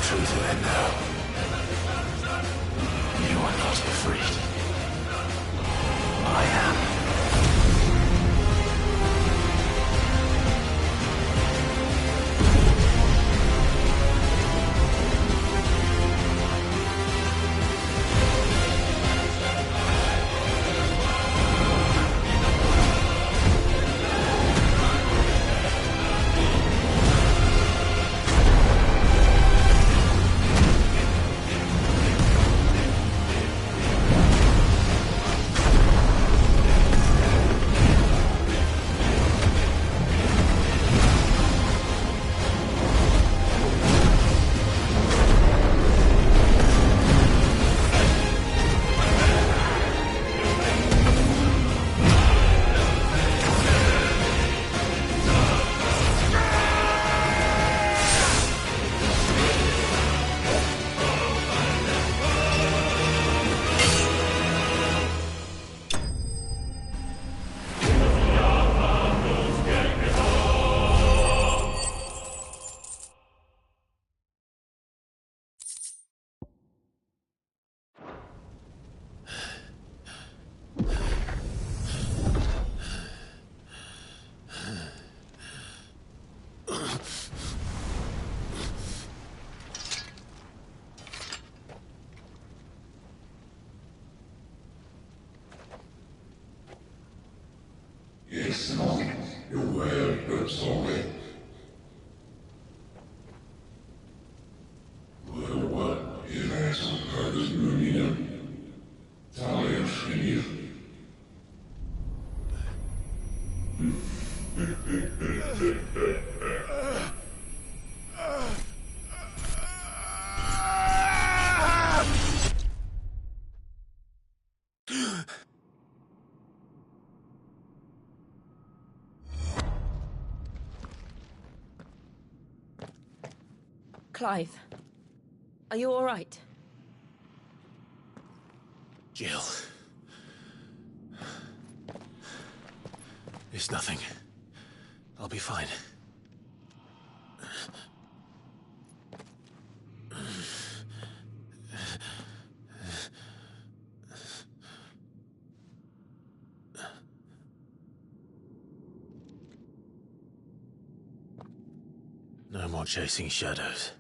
truth of it now. You are not afraid. I am. Clive, Are you all right? Jill. It's nothing. I'll be fine. No more chasing shadows.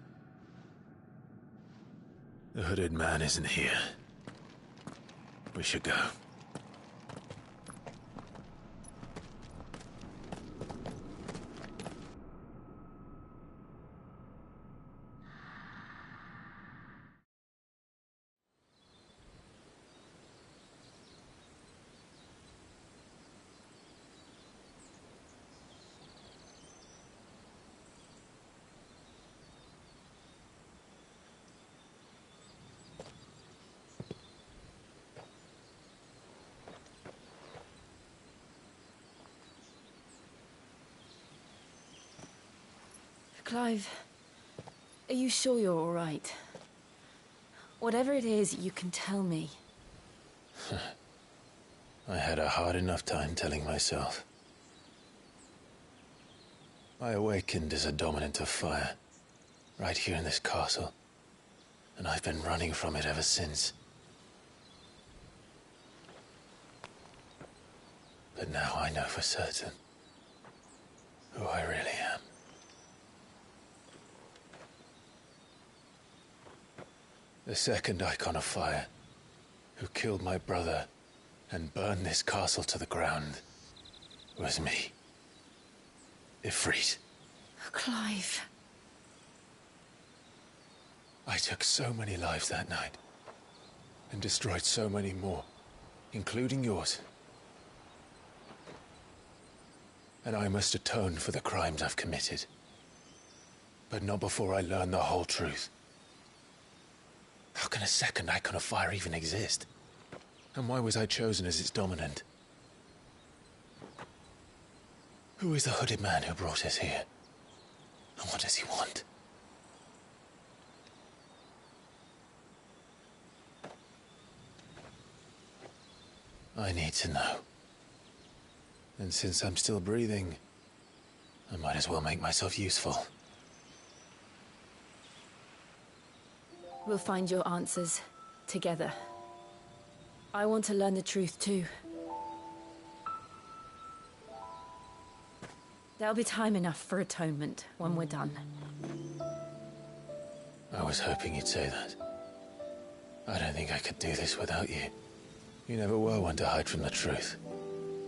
The hooded man isn't here. We should go. Clive, are you sure you're all right? Whatever it is, you can tell me. I had a hard enough time telling myself. I awakened as a dominant of fire, right here in this castle, and I've been running from it ever since. But now I know for certain who I really am. The second icon of fire, who killed my brother and burned this castle to the ground, was me. Ifrit. Clive. I took so many lives that night, and destroyed so many more, including yours. And I must atone for the crimes I've committed. But not before I learn the whole truth. How can a second icon of fire even exist? And why was I chosen as its dominant? Who is the hooded man who brought us here? And what does he want? I need to know. And since I'm still breathing, I might as well make myself useful. We'll find your answers together. I want to learn the truth too. There'll be time enough for atonement when we're done. I was hoping you'd say that. I don't think I could do this without you. You never were one to hide from the truth,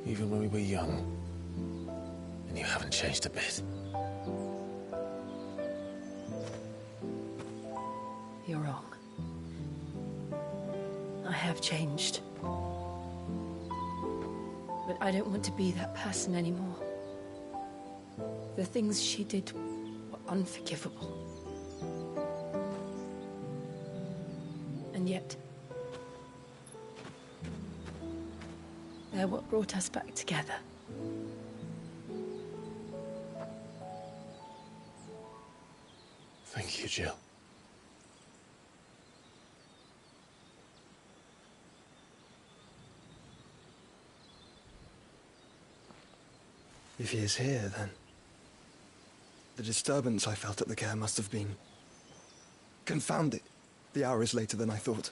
even when we were young. And you haven't changed a bit. You're wrong. I have changed. But I don't want to be that person anymore. The things she did were unforgivable. And yet, they're what brought us back together. Thank you, Jill. If he is here, then the disturbance I felt at the care must have been... Confound it! The hour is later than I thought.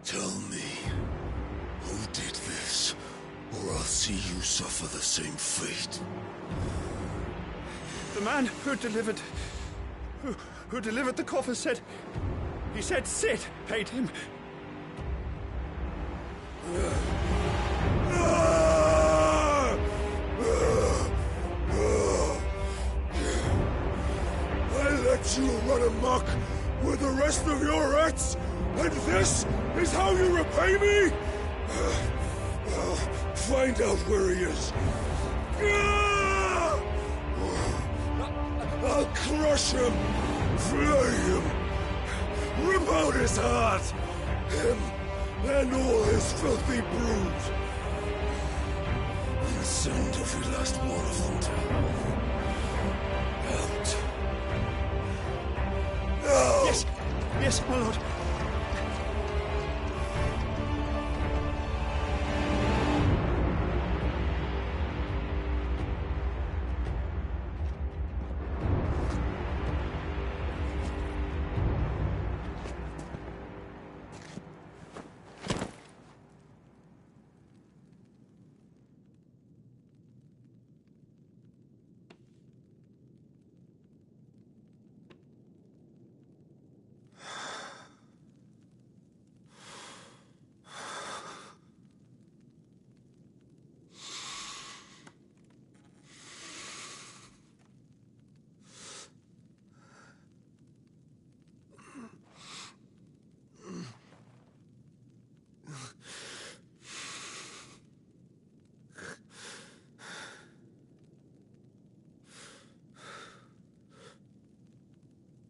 Tell me, who did this, or I'll see you suffer the same fate. The man who delivered the coffer said... He said Sid paid him. I let run amok with the rest of your rats, and this is how you repay me? Well, find out where he is. I'll crush him, flay him, rip out his heart, him and all his filthy brood, and send every last one of them to out. Now! Yes, yes, my lord.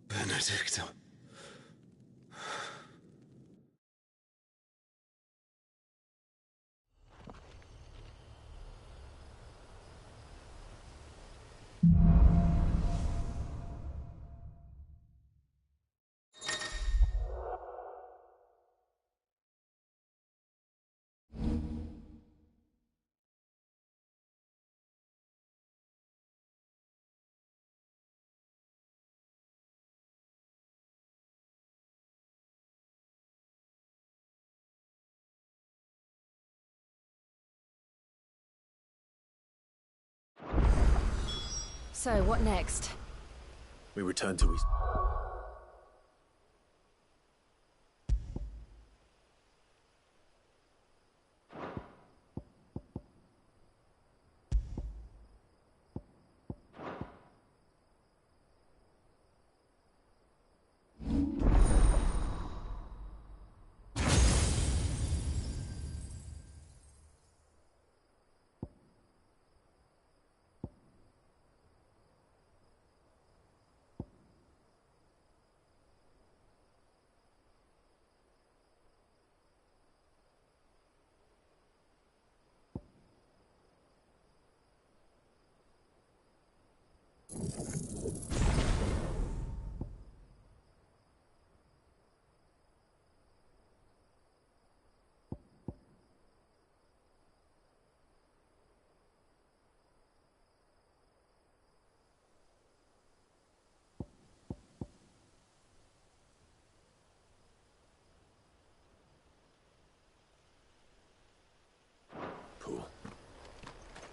Benedicta. So, what next? We return to East.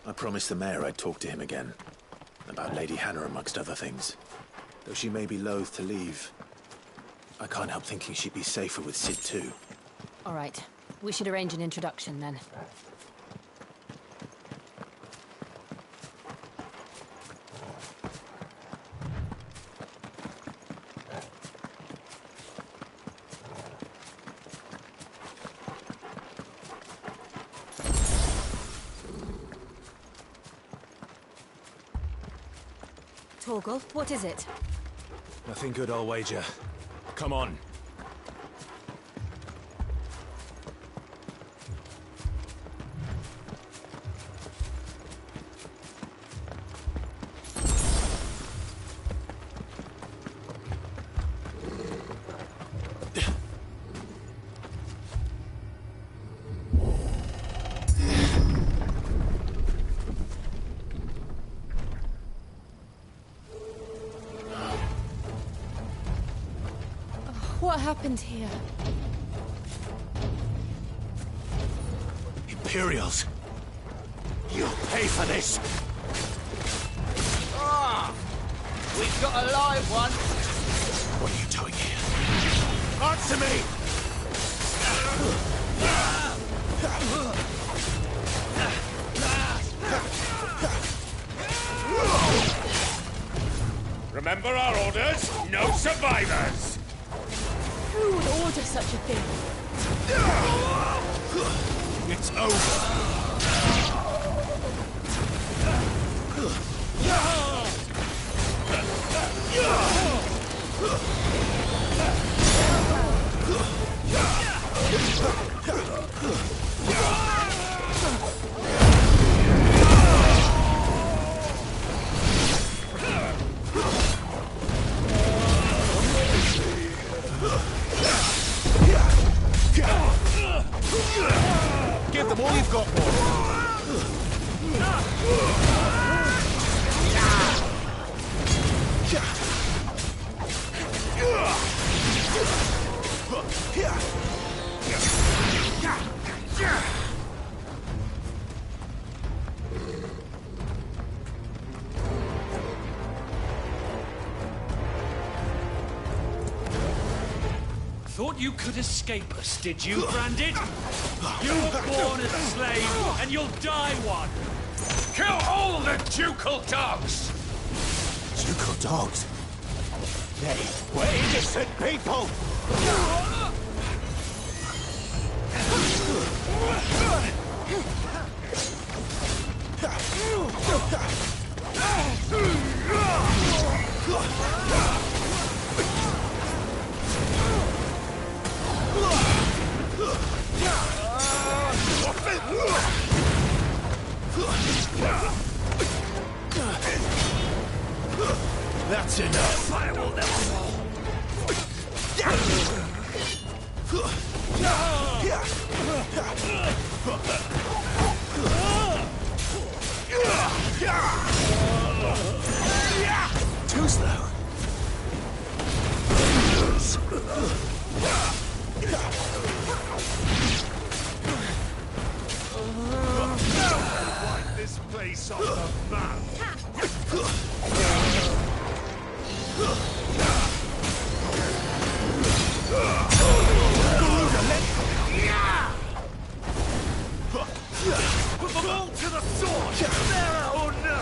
I promised the mayor I'd talk to him again. About Lady Hannah, amongst other things. Though she may be loath to leave, I can't help thinking she'd be safer with Sid too. All right. We should arrange an introduction then. Torgal, what is it? Nothing good, I'll wager. Come on. What happened here? Imperials! You'll pay for this! Ah! We've got a live one! What are you doing here? Answer me! Remember our orders? no survivors! Who would order such a thing? It's over. Give them all you've got, Thought you could escape us, did you, Branded? You were born as a slave, and you'll die one! Kill all the ducal dogs! Ducal dogs? They were innocent people! That's enough. I will never fall. Too slow. Wipe this place off the map. Put them all to the sword! There or no!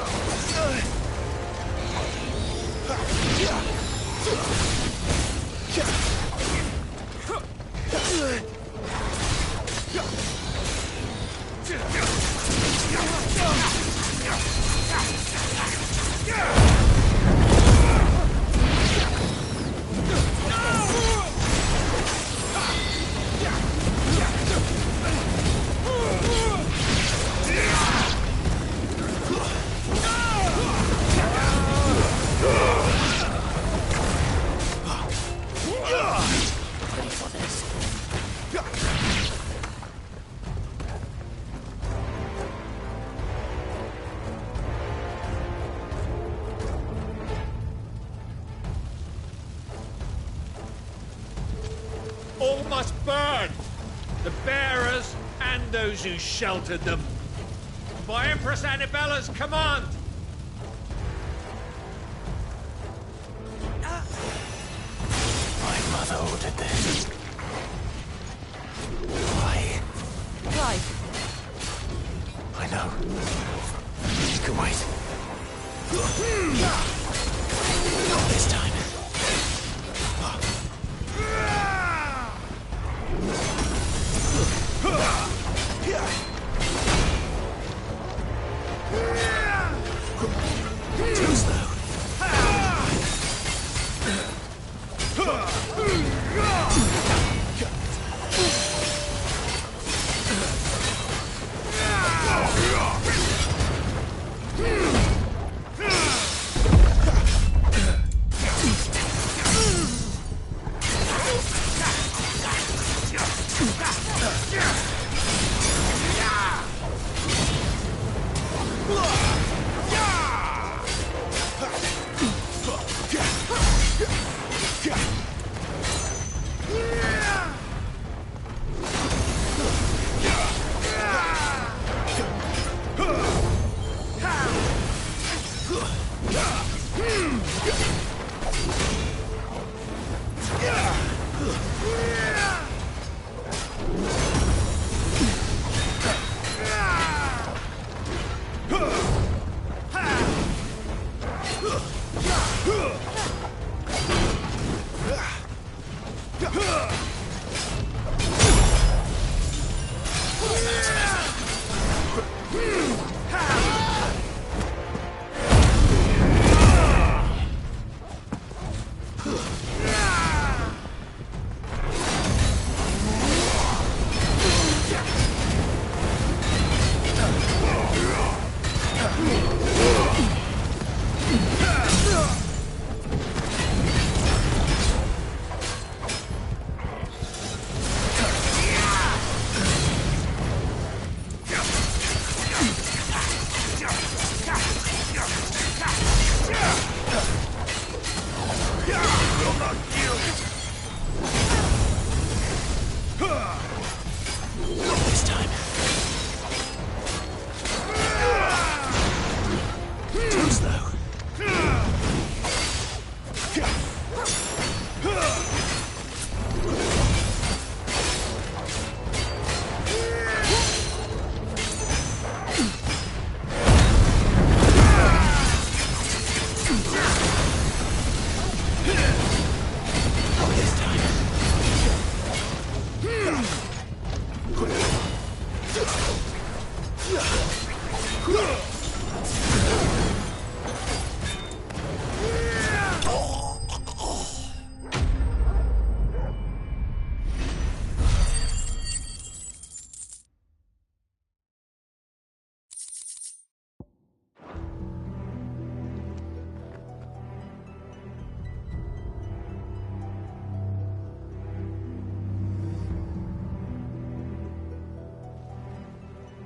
All must burn! The bearers and those who sheltered them. By Empress Annabella's command! My mother ordered this. Why? Why? I know. You can wait. Not this time. Too slow.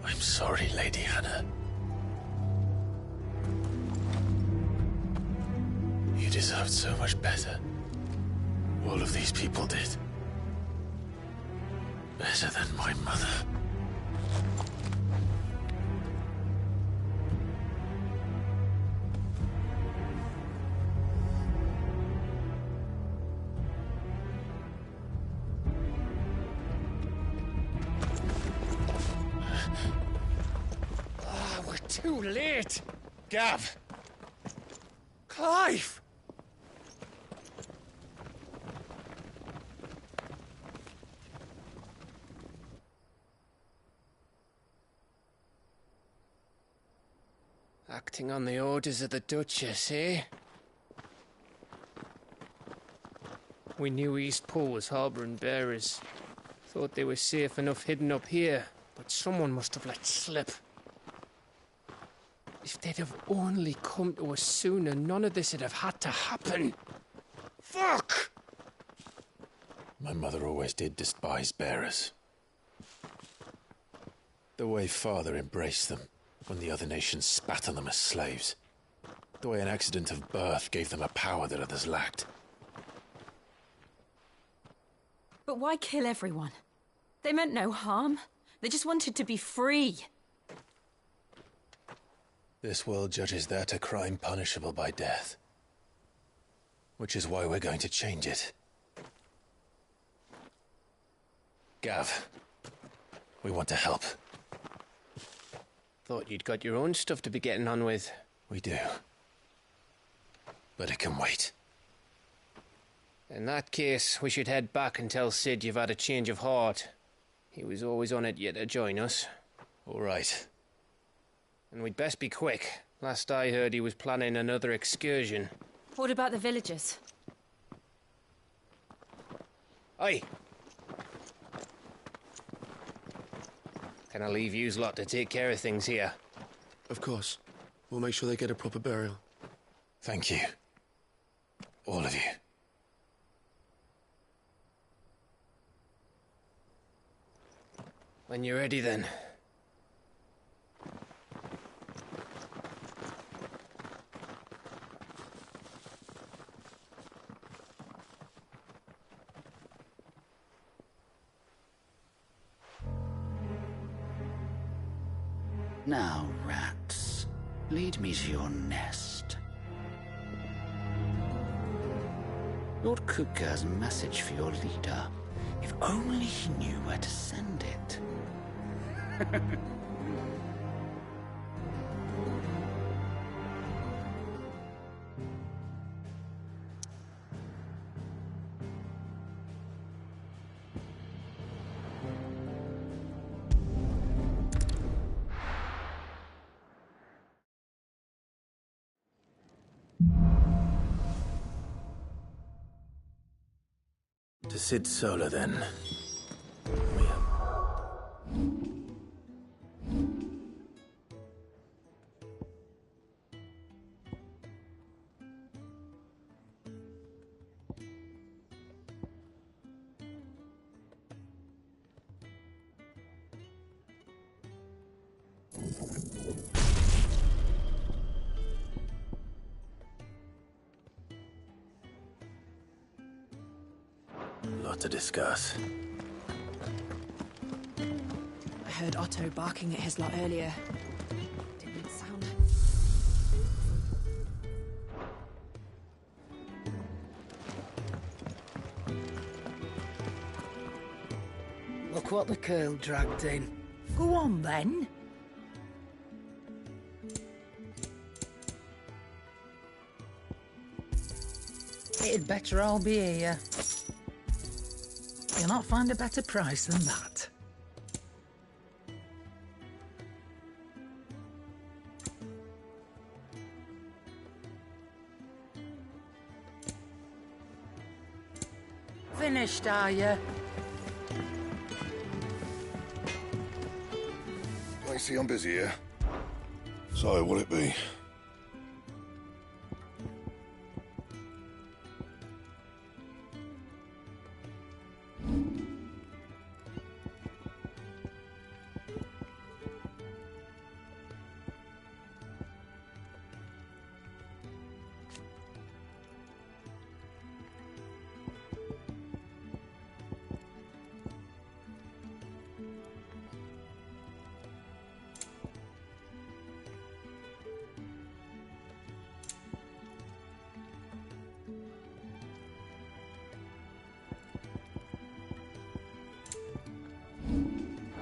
I'm sorry, Lady Hannah. You deserved so much better. All of these people did. Better than my mother. We're too late. Gav. Clive. Acting on the orders of the Duchess, eh? We knew Eastpool was harbouring bearers. Thought they were safe enough hidden up here, but someone must have let slip. If they'd have only come to us sooner, none of this would have had to happen. Fuck! My mother always did despise bearers. The way Father embraced them when the other nations spat on them as slaves. The way an accident of birth gave them a power that others lacked. But why kill everyone? They meant no harm. They just wanted to be free. This world judges that a crime punishable by death. Which is why we're going to change it. Gav, we want to help. Thought you'd got your own stuff to be getting on with. We do. But it can wait. In that case, we should head back and tell Sid you've had a change of heart. He was always on it yet to join us. All right. And we'd best be quick. Last I heard, he was planning another excursion. What about the villagers? Aye. Can I leave yous lot to take care of things here? Of course. We'll make sure they get a proper burial. Thank you. All of you. When you're ready, then. Now, rats, lead me to your nest. Lord Cook has a message for your leader. If only he knew where to send it. To Sid Solar, then. Lot to discuss. I heard Otto barking at his lot earlier. Didn't sound... Look what the curl dragged in. Go on, then. It'd better all be here. You'll not find a better price than that. finished, are you? I see I'm busy here. So, what'll it be?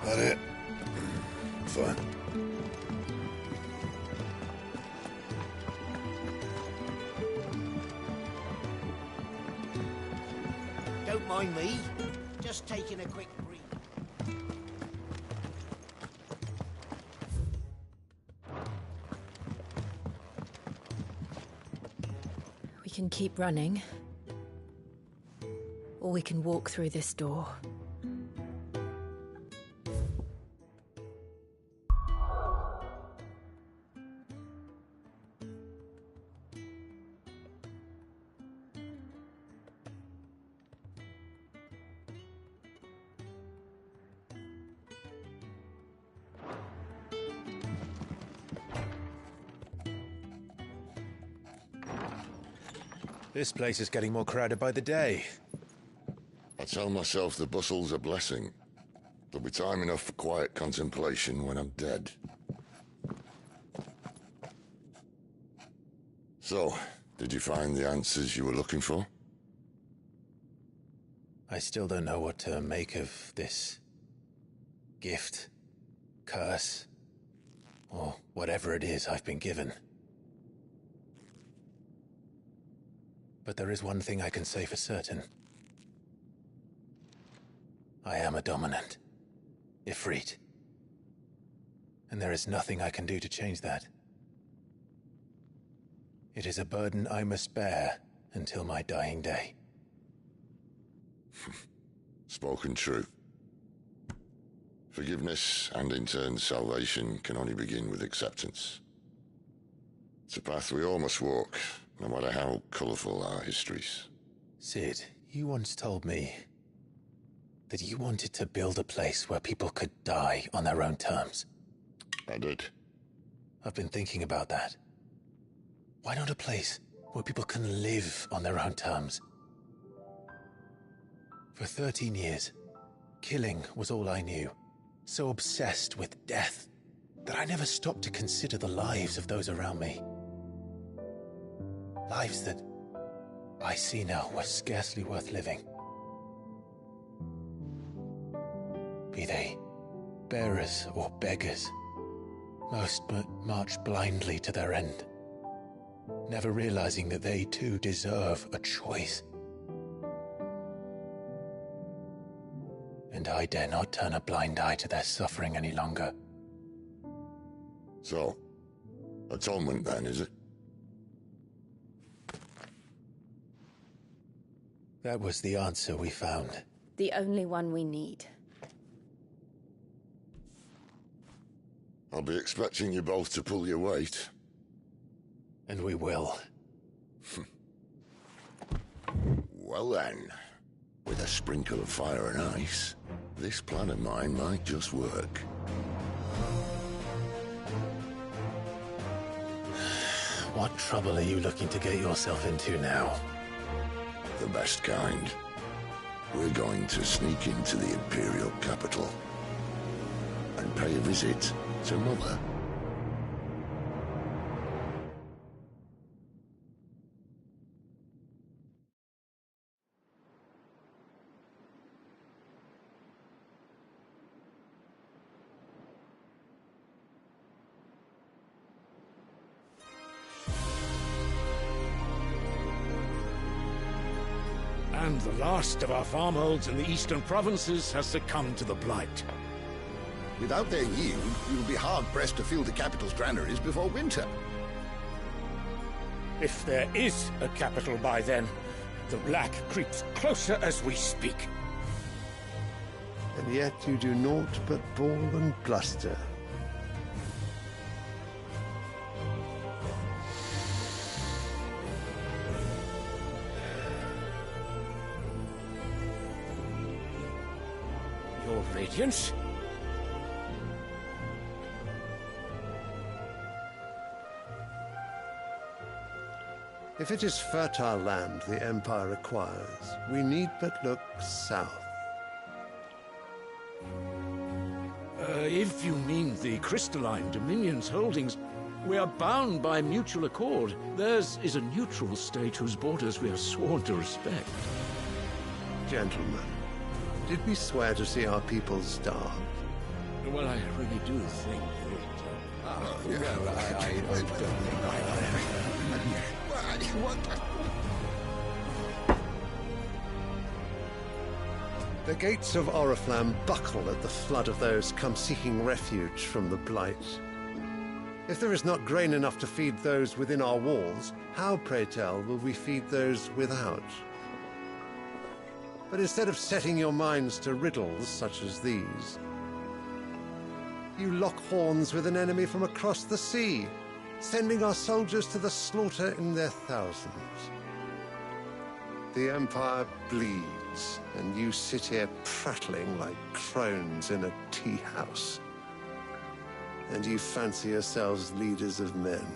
That it? Fine. Don't mind me. Just taking a quick breathe. We can keep running. Or we can walk through this door. This place is getting more crowded by the day. I tell myself the bustle's a blessing. There'll be time enough for quiet contemplation when I'm dead. So, did you find the answers you were looking for? I still don't know what to make of this gift, curse, or whatever it is I've been given. But there is one thing I can say for certain. I am a dominant, Ifrit. And there is nothing I can do to change that. It is a burden I must bear until my dying day. Spoken true. Forgiveness, and in turn salvation, can only begin with acceptance. It's a path we all must walk, no matter how colourful our histories. Sid, you once told me that you wanted to build a place where people could die on their own terms. I did. I've been thinking about that. Why not a place where people can live on their own terms? For 13 years, killing was all I knew. So obsessed with death that I never stopped to consider the lives of those around me. Lives that I see now were scarcely worth living. Be they bearers or beggars, most march blindly to their end, never realizing that they too deserve a choice. And I dare not turn a blind eye to their suffering any longer. So, atonement then, is it? That was the answer we found. The only one we need. I'll be expecting you both to pull your weight. And we will. Well then, with a sprinkle of fire and ice, this plan of mine might just work. What trouble are you looking to get yourself into now? The best kind. We're going to sneak into the Imperial capital and pay a visit to Mother. And the last of our farmholds in the eastern provinces has succumbed to the blight. Without their yield, we will be hard-pressed to fill the capital's granaries before winter. If there is a capital by then, The black creeps closer as we speak. And yet you do naught but bawl and bluster. Your Radiance? If it is fertile land the Empire acquires, we need but look south. If you mean the crystalline Dominion's holdings, we are bound by mutual accord. Theirs is a neutral state whose borders we are sworn to respect. Gentlemen, did we swear to see our people starve? Well, I really do think The gates of Oriflamme buckle at the flood of those come seeking refuge from the Blight. If there is not grain enough to feed those within our walls, how, pray tell, will we feed those without? But instead of setting your minds to riddles such as these, you lock horns with an enemy from across the sea, sending our soldiers to the slaughter in their thousands. The Empire bleeds, and you sit here prattling like crones in a tea house. And you fancy yourselves leaders of men.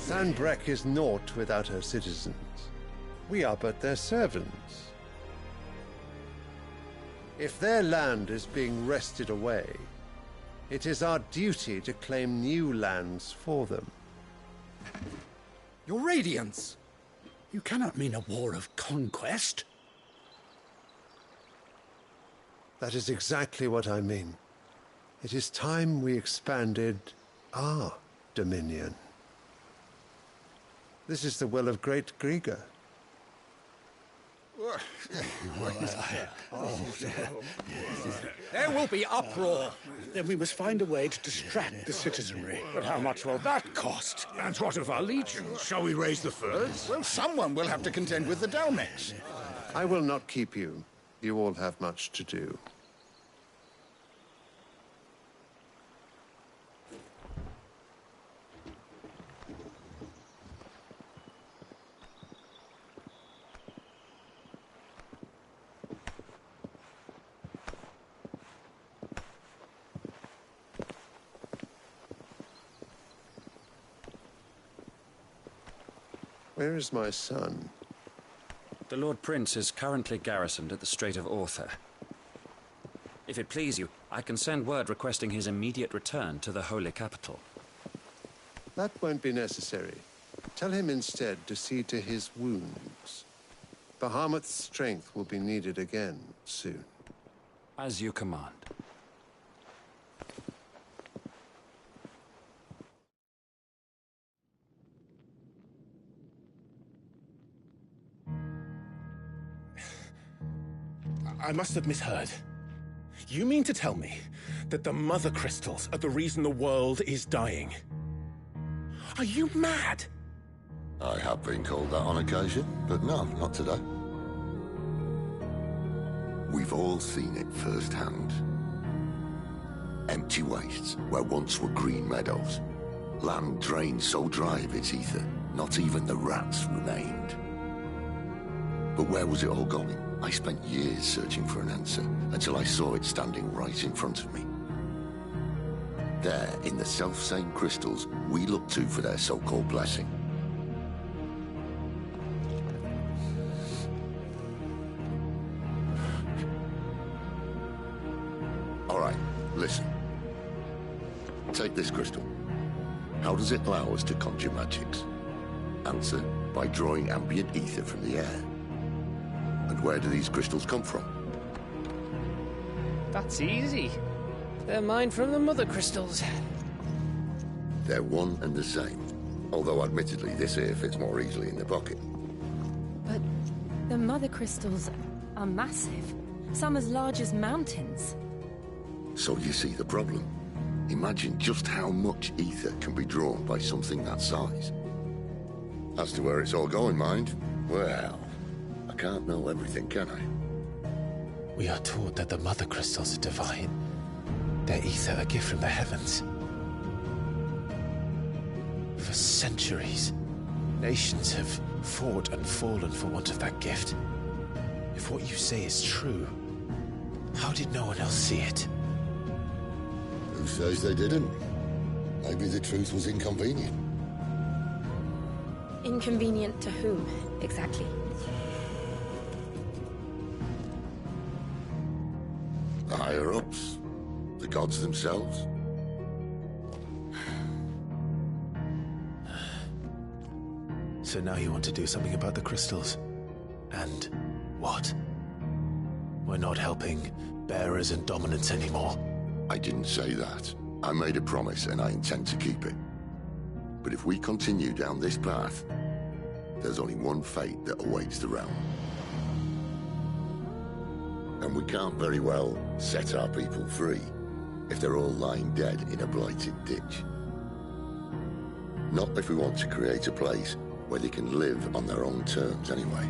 Thanbrek is naught without her citizens. We are but their servants. If their land is being wrested away, it is our duty to claim new lands for them. Your Radiance! You cannot mean a war of conquest. That is exactly what I mean. It is time we expanded our dominion. This is the will of great Grieger. There will be uproar. Then we must find a way to distract the citizenry. But how much will that cost? And what of our legions? Shall we raise the furs? Well, someone will have to contend with the Dalmeks. I will not keep you. You all have much to do. Where is my son? The Lord Prince is currently garrisoned at the Strait of Arthur. If it please you, I can send word requesting his immediate return to the Holy Capital. That won't be necessary. Tell him instead to see to his wounds. Bahamut's strength will be needed again soon. As you command. I must have misheard. You mean to tell me that the Mother Crystals are the reason the world is dying? Are you mad? I have been called that on occasion, but no, not today. We've all seen it firsthand. Empty wastes where once were green meadows. Land drained so dry of its ether, not even the rats remained. But where was it all going? I spent years searching for an answer, until I saw it standing right in front of me. There, in the self-same crystals we look to for their so-called blessing. All right, listen. Take this crystal. How does it allow us to conjure magics? Answer, by drawing ambient ether from the air. And where do these crystals come from? That's easy. They're mined from the Mother Crystals. They're one and the same. Although admittedly this here fits more easily in the pocket. But the Mother Crystals are massive. Some as large as mountains. So you see the problem. Imagine just how much ether can be drawn by something that size. As to where it's all going, mind, well, I can't know everything, can I? We are taught that the mother crystals are divine. Their ether a gift from the heavens. For centuries, nations have fought and fallen for want of that gift. If what you say is true, how did no one else see it? Who says they didn't? Maybe the truth was inconvenient. Inconvenient to whom, exactly? The higher-ups? The gods themselves? So now you want to do something about the crystals? And what? We're not helping bearers and dominants anymore. I didn't say that. I made a promise and I intend to keep it. But if we continue down this path, there's only one fate that awaits the realm. And we can't very well set our people free if they're all lying dead in a blighted ditch. Not if we want to create a place where they can live on their own terms anyway.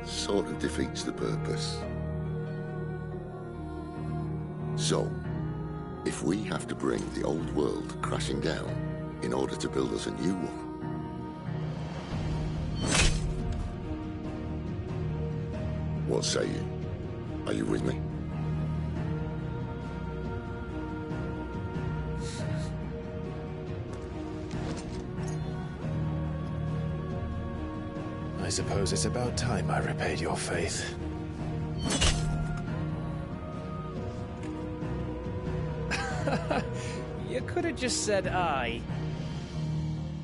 Sort of defeats the purpose. So, if we have to bring the old world crashing down in order to build us a new one, what say you? Are you with me? I suppose it's about time I repaid your faith. You could have just said aye.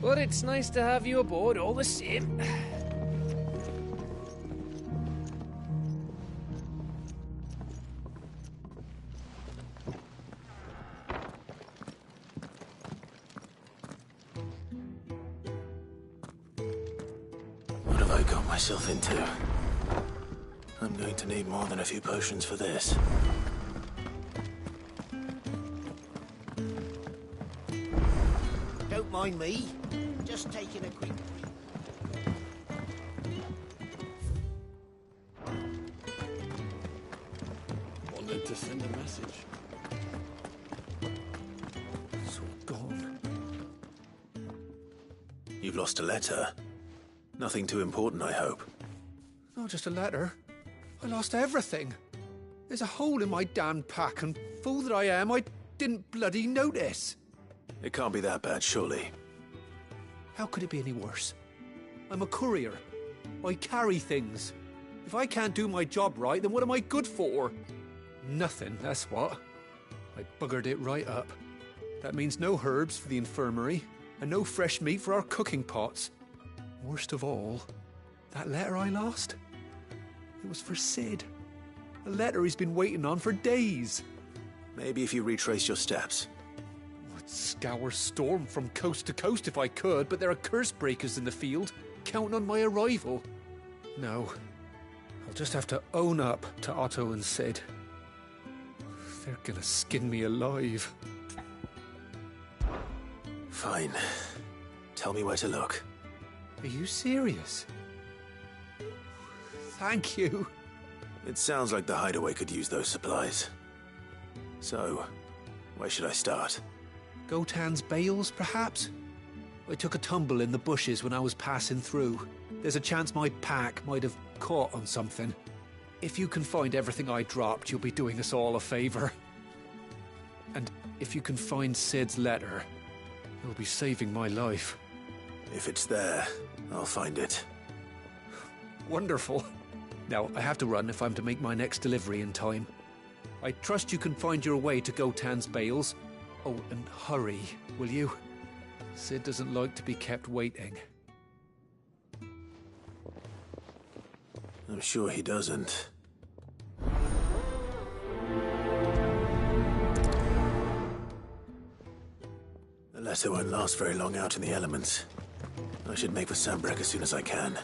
But it's nice to have you aboard all the same. What have I got myself into? I'm going to need more than a few potions for this. Don't mind me. Just taking a quick break. Wanted to send a message. It's all gone. You've lost a letter. Nothing too important, I hope. Not just a letter. I lost everything. There's a hole in my damned pack, and fool that I am, I didn't bloody notice. It can't be that bad, surely. How could it be any worse? I'm a courier. I carry things. If I can't do my job right, then what am I good for? Nothing, that's what. I buggered it right up. That means no herbs for the infirmary, and no fresh meat for our cooking pots. Worst of all, that letter I lost, it was for Sid. A letter he's been waiting on for days. Maybe if you retrace your steps. I'd scour Storm from coast to coast if I could, but there are curse breakers in the field, counting on my arrival. No, I'll just have to own up to Otto and Sid. They're gonna skin me alive. Fine. Tell me where to look. Are you serious? Thank you. It sounds like the hideaway could use those supplies. So, where should I start? Gotan's bales, perhaps? I took a tumble in the bushes when I was passing through. There's a chance my pack might have caught on something. If you can find everything I dropped, you'll be doing us all a favor. And if you can find Sid's letter, you'll be saving my life. If it's there, I'll find it. Wonderful. Now, I have to run if I'm to make my next delivery in time. I trust you can find your way to Gotan's bales. Oh, and hurry, will you? Sid doesn't like to be kept waiting. I'm sure he doesn't. The letter won't last very long out in the elements. I should make for Sambrek as soon as I can.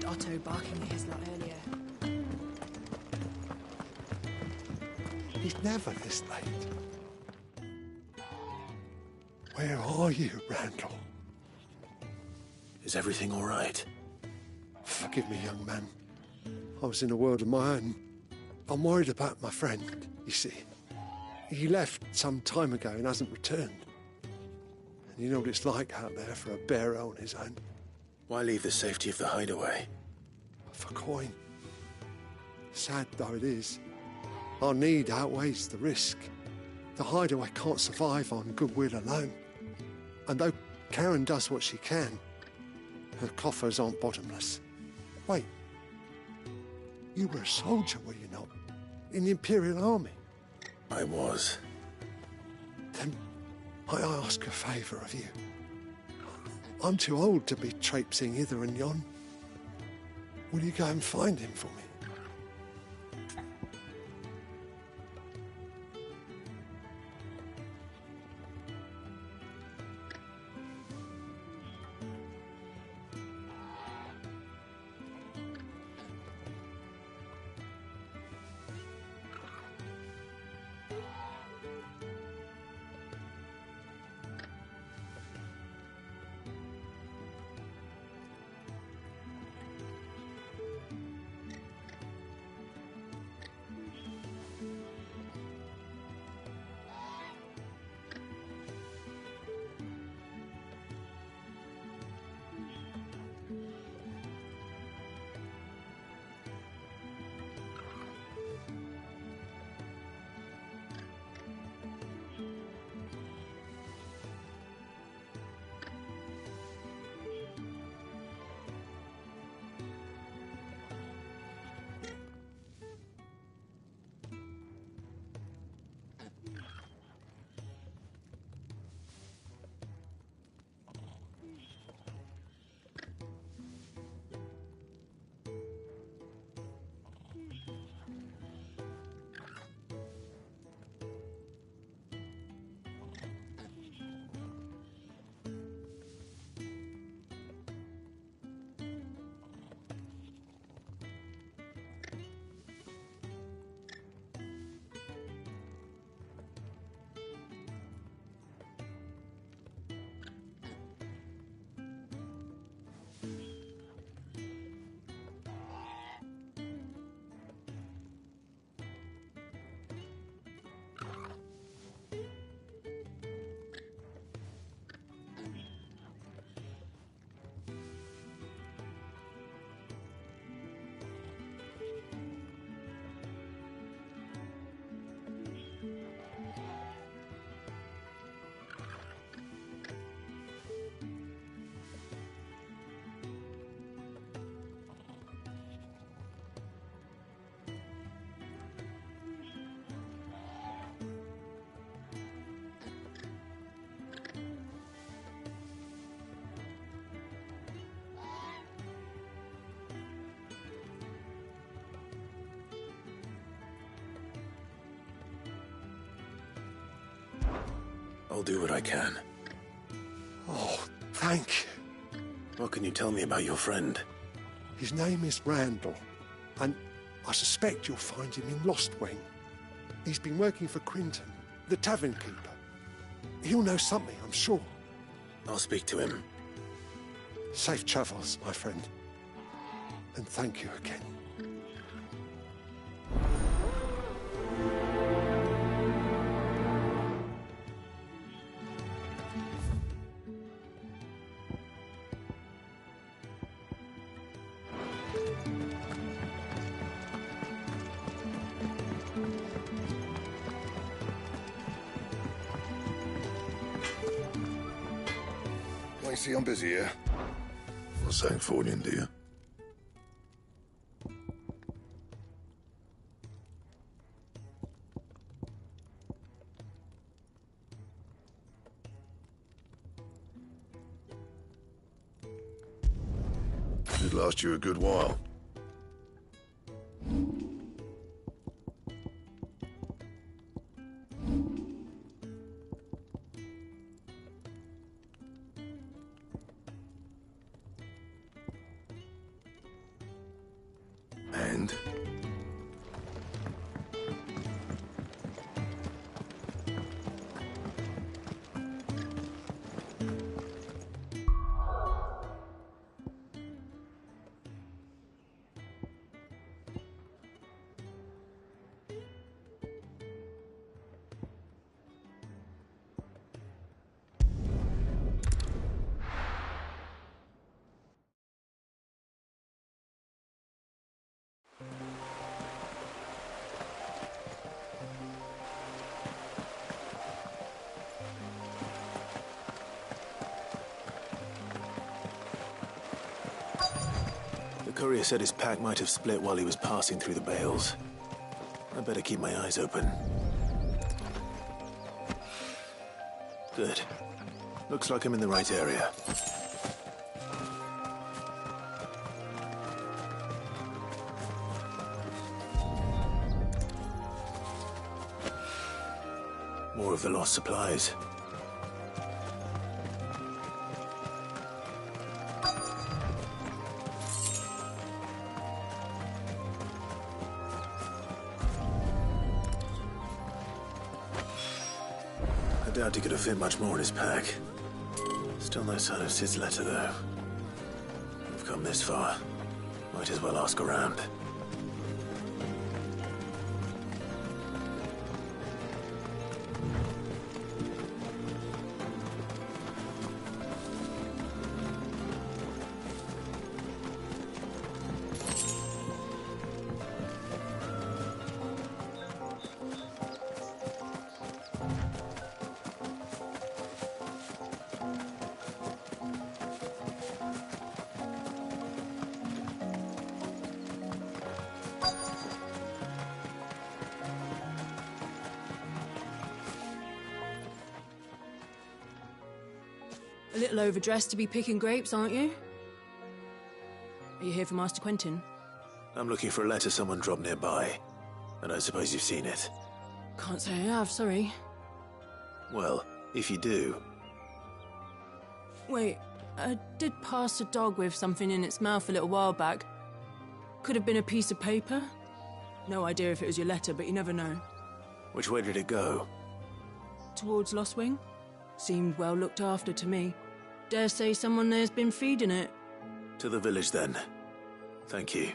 heard Otto barking at his lot earlier. He's never this late. Where are you, Randall? Is everything all right? Forgive me, young man. I was in a world of my own. I'm worried about my friend, you see. He left some time ago and hasn't returned. And you know what it's like out there for a bearer on his own. Why leave the safety of the hideaway? For coin. Sad though it is, our need outweighs the risk. The hideaway can't survive on goodwill alone. And though Karen does what she can, her coffers aren't bottomless. Wait. You were a soldier, were you not? In the Imperial Army? I was. Then I ask a favour of you. I'm too old to be traipsing hither and yon. Will you go and find him for me? I'll do what I can. Oh, thank you. What can you tell me about your friend? His name is Randall, and I suspect you'll find him in Lost Wing. He's been working for Quinton, the tavern keeper. He'll know something, I'm sure. I'll speak to him. Safe travels, my friend. And thank you again. I see I'm busy here. What's saying for you, dear? Should last you a good while. end. The courier said his pack might have split while he was passing through the bales. I better keep my eyes open. Good. Looks like I'm in the right area. More of the lost supplies. I doubt he could have fit much more in his pack. Still no sign of Sid's letter, though. We've come this far. Might as well ask around. A little overdressed to be picking grapes, aren't you? Are you here for Master Quentin? I'm looking for a letter someone dropped nearby. And I suppose you've seen it. Can't say I have, sorry. Well, if you do... Wait, I did pass a dog with something in its mouth a little while back. Could have been a piece of paper. No idea if it was your letter, but you never know. Which way did it go? Towards Lost Wing? Seemed well looked after to me. Dare say someone there's been feeding it. To the village, then. Thank you.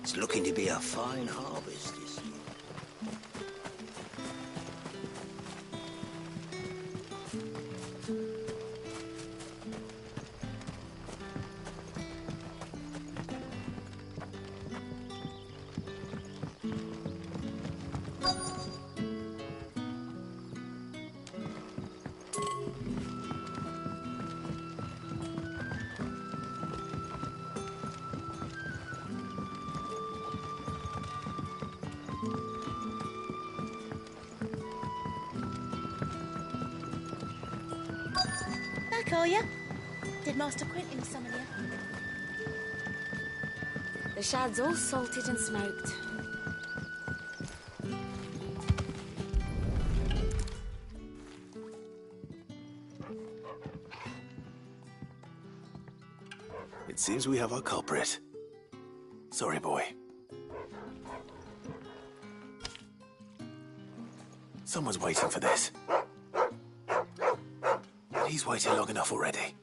It's looking to be a fine harvest this year. Back, are you? Did Master Quentin summon you? The shad's all salted and smoked. It seems we have our culprit. Sorry, boy. Someone's waiting for this. And he's waited long enough already.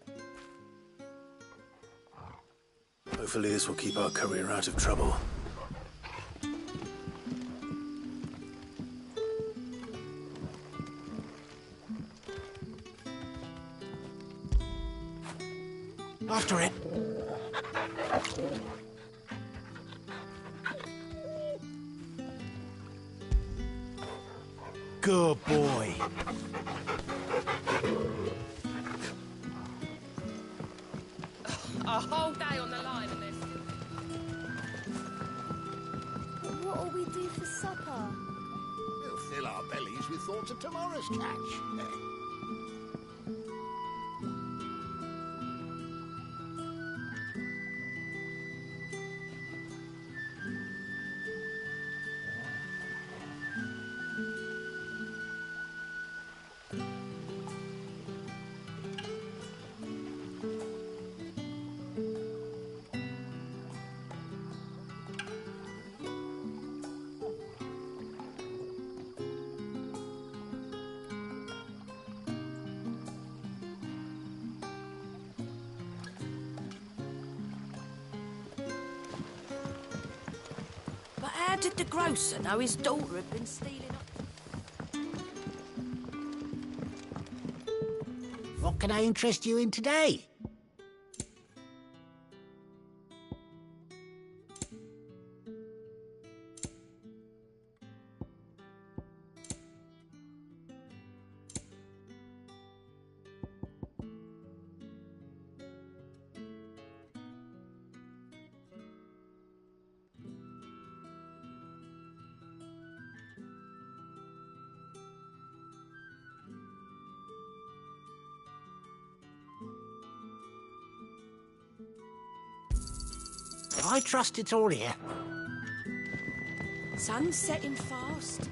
Hopefully this will keep our courier out of trouble. After it! Good boy. A whole day on the line and this. What'll we do for supper? We'll fill our bellies with thoughts of tomorrow's catch. did the grocer know his daughter had been stealing? What can I interest you in today? I trust it's all here. Sun's setting fast.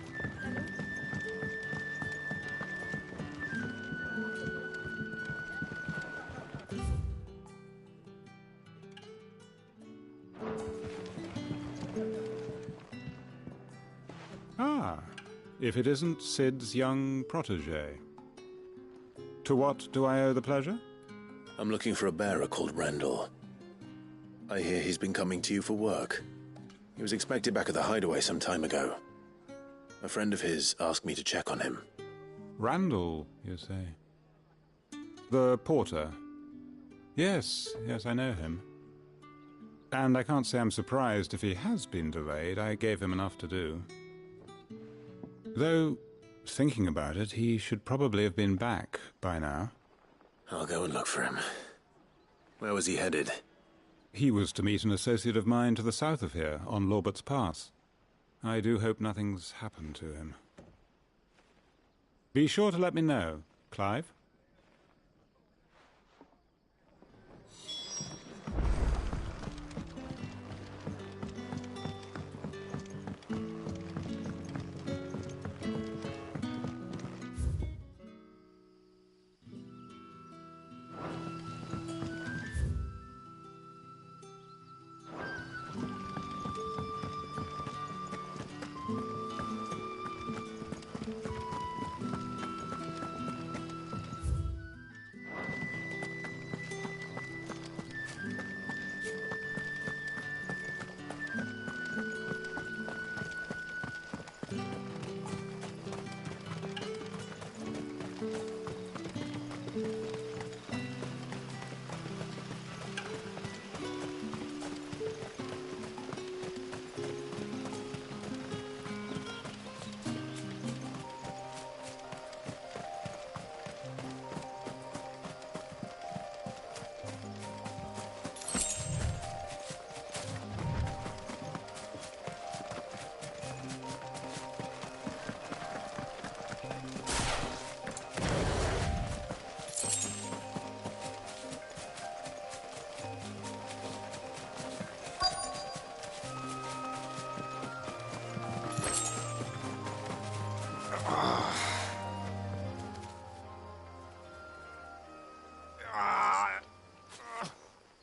Ah, if it isn't Sid's young protege. To what do I owe the pleasure? I'm looking for a bearer called Randall. I hear he's been coming to you for work. He was expected back at the hideaway some time ago. A friend of his asked me to check on him. Randall, you say? The porter? Yes, I know him. And I can't say I'm surprised if he has been delayed. I gave him enough to do. Though, thinking about it, he should probably have been back by now. I'll go and look for him. Where was he headed? He was to meet an associate of mine to the south of here, on Lorbert's Pass. I do hope nothing's happened to him. Be sure to let me know, Clive.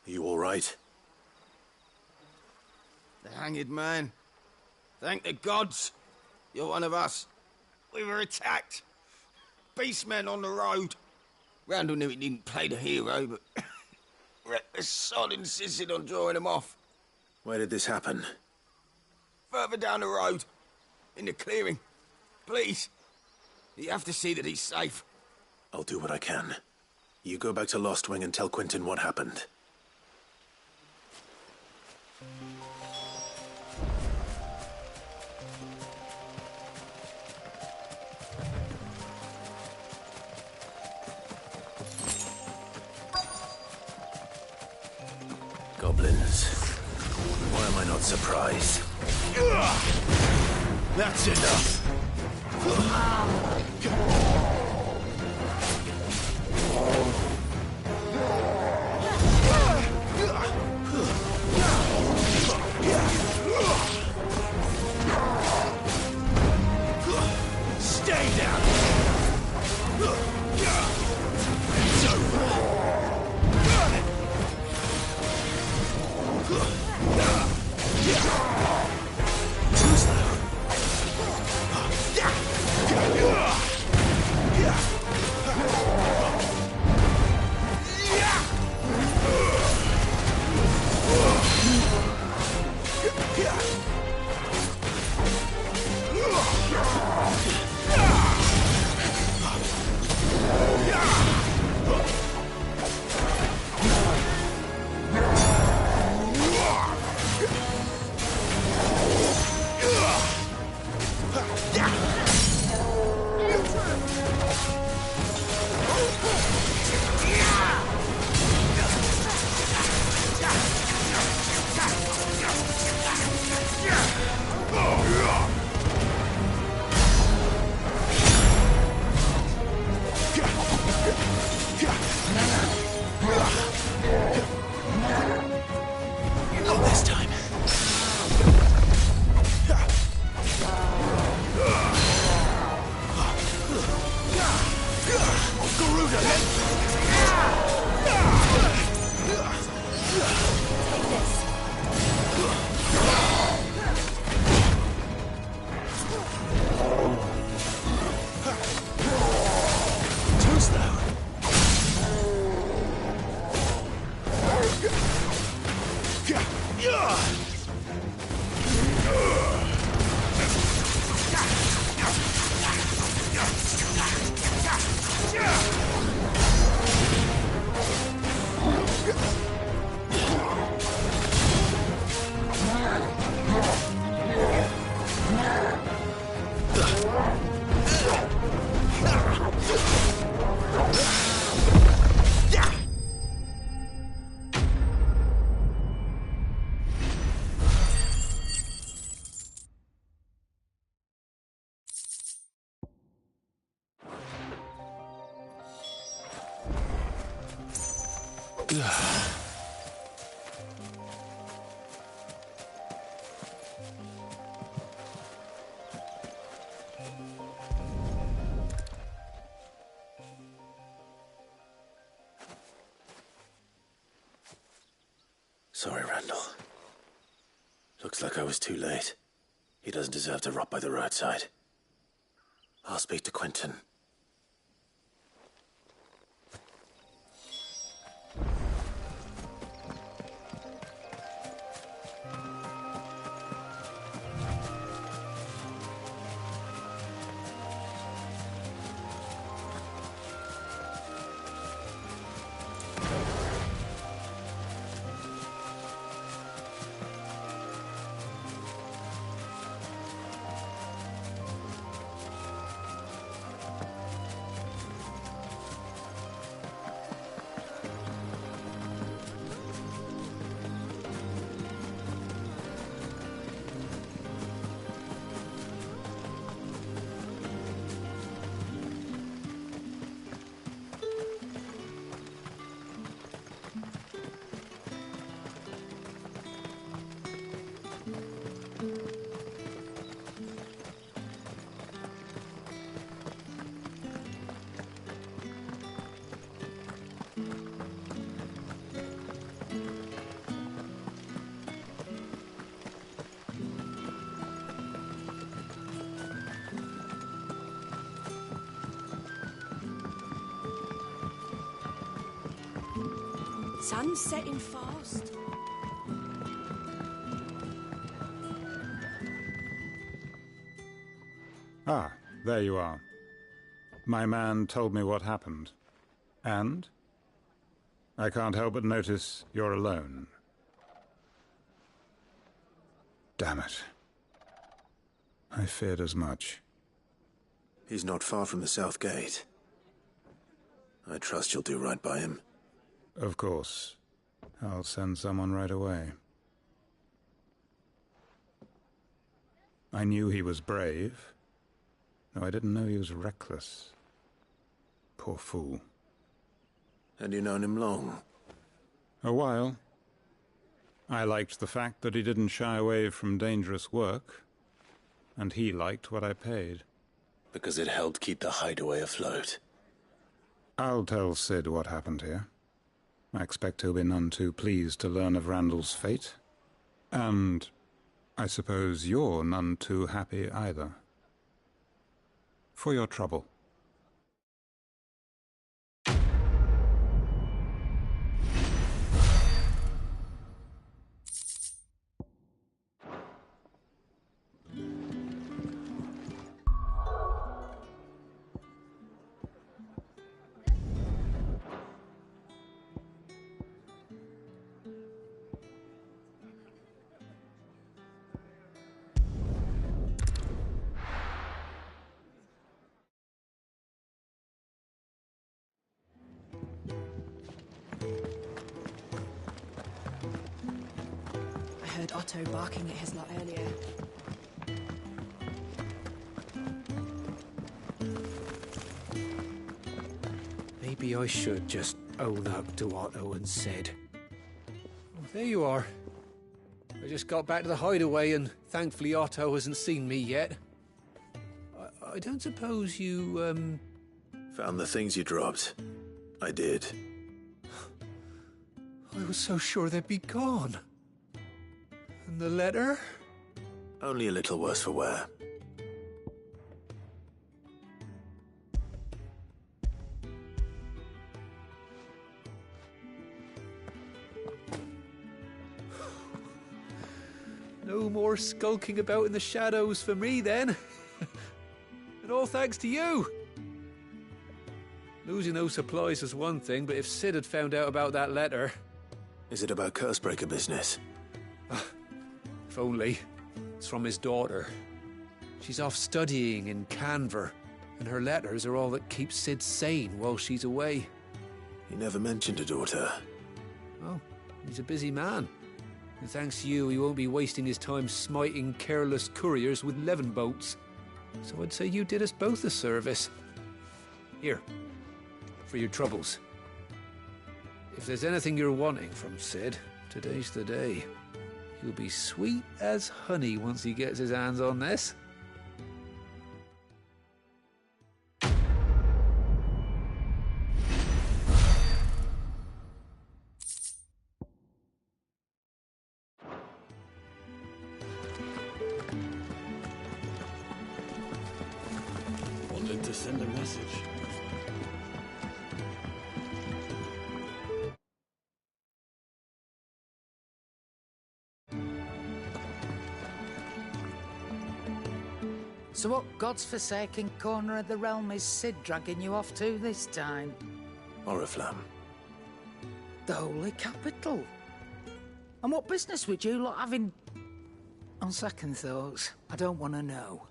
You all right? The hanged man. Thank the gods. You're one of us. We were attacked. Beastmen on the road. Randall knew he didn't play the hero, but reckless sod insisted on drawing him off. Where did this happen? Further down the road. In the clearing. Please. You have to see that he's safe. I'll do what I can. You go back to Lost Wing and tell Quentin what happened. Goblins. Why am I not surprised? That's enough! Stay down! It's over! Sorry, Randall. Looks like I was too late. He doesn't deserve to rot by the roadside. I'll speak to Quentin. Sun's setting fast. Ah, there you are. My man told me what happened. And? I can't help but notice you're alone. Damn it. I feared as much. He's not far from the South Gate. I trust you'll do right by him. Of course. I'll send someone right away. I knew he was brave, though I didn't know he was reckless. Poor fool. Had you known him long? A while. I liked the fact that he didn't shy away from dangerous work, and he liked what I paid. Because it helped keep the hideaway afloat. I'll tell Sid what happened here. I expect he'll be none too pleased to learn of Randall's fate. And I suppose you're none too happy either. For your trouble. I heard Otto barking at his lot earlier. Maybe I should just own up to Otto and Sid. Well, there you are. I just got back to the hideaway and thankfully Otto hasn't seen me yet. I don't suppose you, Found the things you dropped. I did. I was so sure they'd be gone. And the letter? Only a little worse for wear. No more skulking about in the shadows for me, then. And all thanks to you. Losing those supplies is one thing, but if Sid had found out about that letter... Is it about Cursebreaker business? If only. It's from his daughter. She's off studying in Canver, and her letters are all that keeps Sid sane while she's away. He never mentioned a daughter. Oh, he's a busy man. And thanks to you, he won't be wasting his time smiting careless couriers with levin boats. So I'd say you did us both a service. Here, for your troubles. If there's anything you're wanting from Sid, today's the day. He'll be sweet as honey once he gets his hands on this. Wanted to send a message. So what God's forsaken corner of the realm is Sid dragging you off to this time? Oriflamme. The Holy Capital. And what business would you lot have in... On second thoughts, I don't want to know.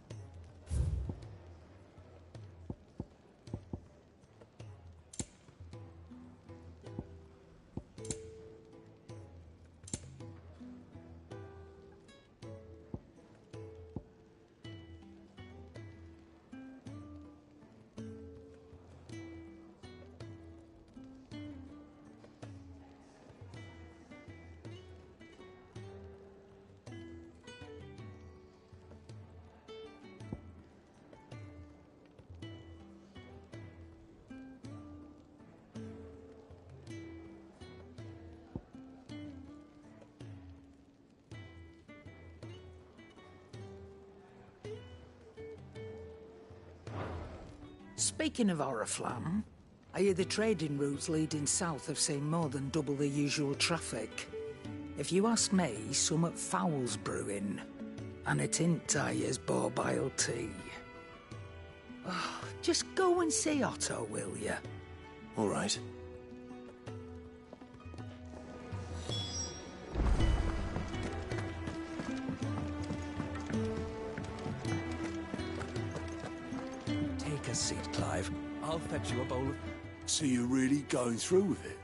Speaking of Oriflamme, I hear the trading routes leading south have seen more than double the usual traffic. If you ask me, summat foul's brewing, and it ain't Tyre's borbile tea. Oh, just go and see Otto, will you? All right. Take a seat, Clive. I'll fetch you a bowl of... So you're really going through with it?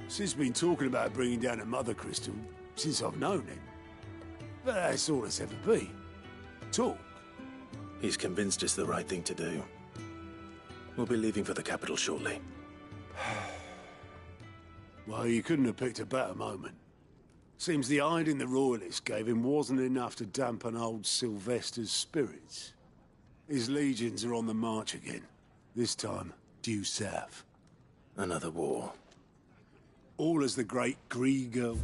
Sid's been talking about bringing down a mother crystal since I've known him. But that's all it's ever been. Talk. He's convinced it's the right thing to do. We'll be leaving for the capital shortly. Well, you couldn't have picked a better moment. Seems the hiding the Royalists gave him wasn't enough to dampen old Sylvester's spirits. His legions are on the march again. This time, due south. Another war. All as the great Grieger...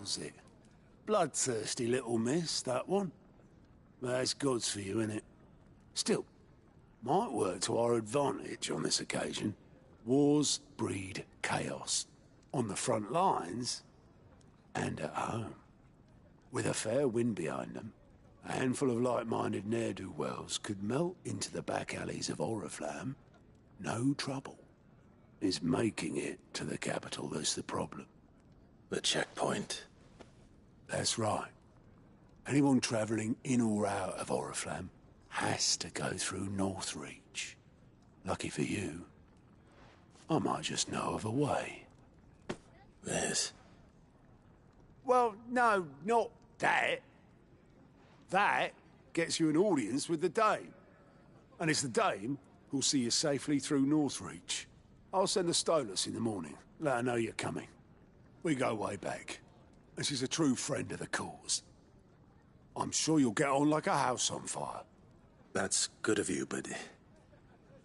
was it? Bloodthirsty little miss, that one. That's God's for you, innit? Still, might work to our advantage on this occasion. Wars breed chaos. On the front lines, and at home. With a fair wind behind them, a handful of like-minded ne'er-do-wells could melt into the back alleys of Oriflamme. No trouble. It's making it to the capital that's the problem. The checkpoint. That's right. Anyone travelling in or out of Oriflamme has to go through Northreach. Lucky for you, I might just know of a way. This? Well, no, not that. That gets you an audience with the Dame. And it's the Dame who'll see you safely through Northreach. I'll send the Stolas in the morning. Let her know you're coming. We go way back. And she's a true friend of the cause. I'm sure you'll get on like a house on fire. That's good of you, but...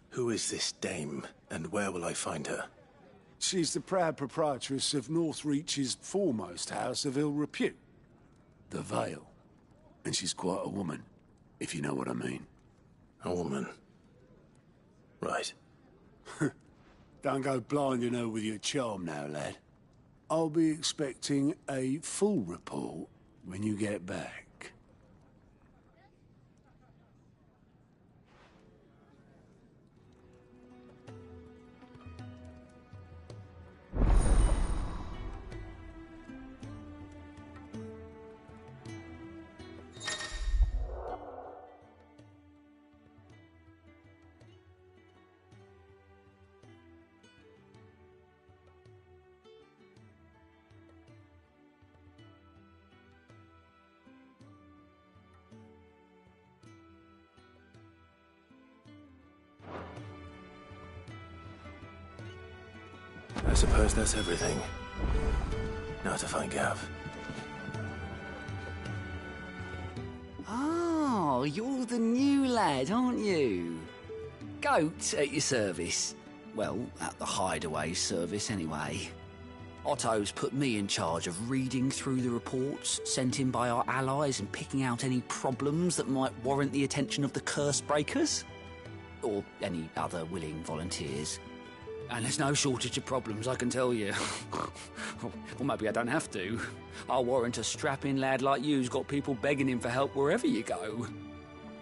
who is this Dame, and where will I find her? She's the proud proprietress of Northreach's foremost house of ill repute. The Vale. And she's quite a woman, if you know what I mean. A woman? Right. Don't go blinding her with your charm now, lad. I'll be expecting a full report when you get back. I suppose that's everything. Now to find Gav. Oh, you're the new lad, aren't you? Goat at your service. Well, at the hideaway service, anyway. Otto's put me in charge of reading through the reports sent in by our allies and picking out any problems that might warrant the attention of the curse breakers. Or any other willing volunteers. And there's no shortage of problems, I can tell you. Or maybe I don't have to. I'll warrant a strapping lad like you's got people begging him for help wherever you go.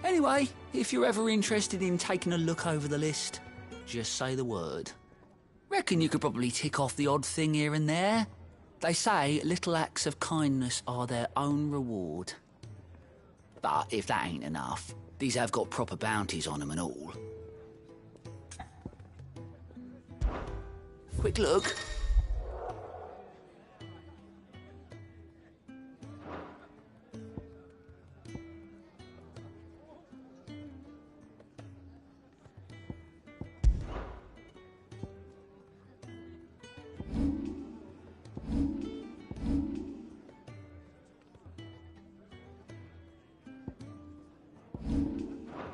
Anyway, if you're ever interested in taking a look over the list, just say the word. Reckon you could probably tick off the odd thing here and there. They say little acts of kindness are their own reward. But if that ain't enough, these have got proper bounties on them and all. Quick look.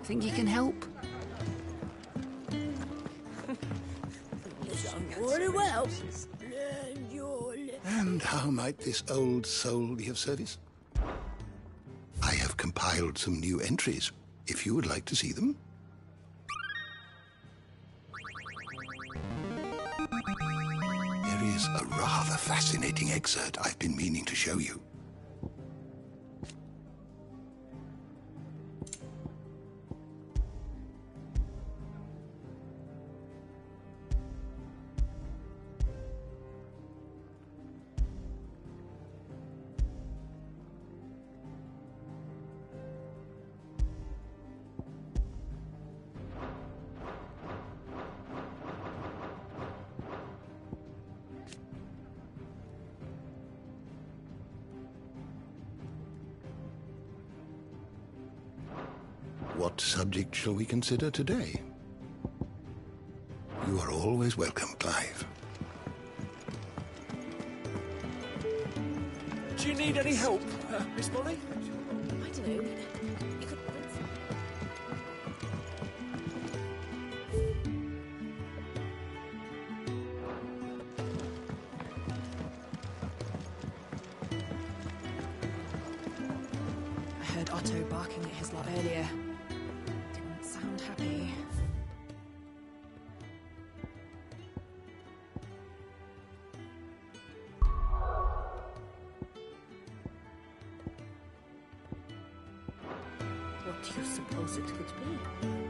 Think you can help? Very well. And how might this old soul be of service? I have compiled some new entries, if you would like to see them. There is a rather fascinating excerpt I've been meaning to show you. What subject shall we consider today? You are always welcome, Clive. Do you need any help, Miss Molly? I don't know. You could... heard Otto barking at his lot earlier. Didn't sound happy. What do you suppose it could be?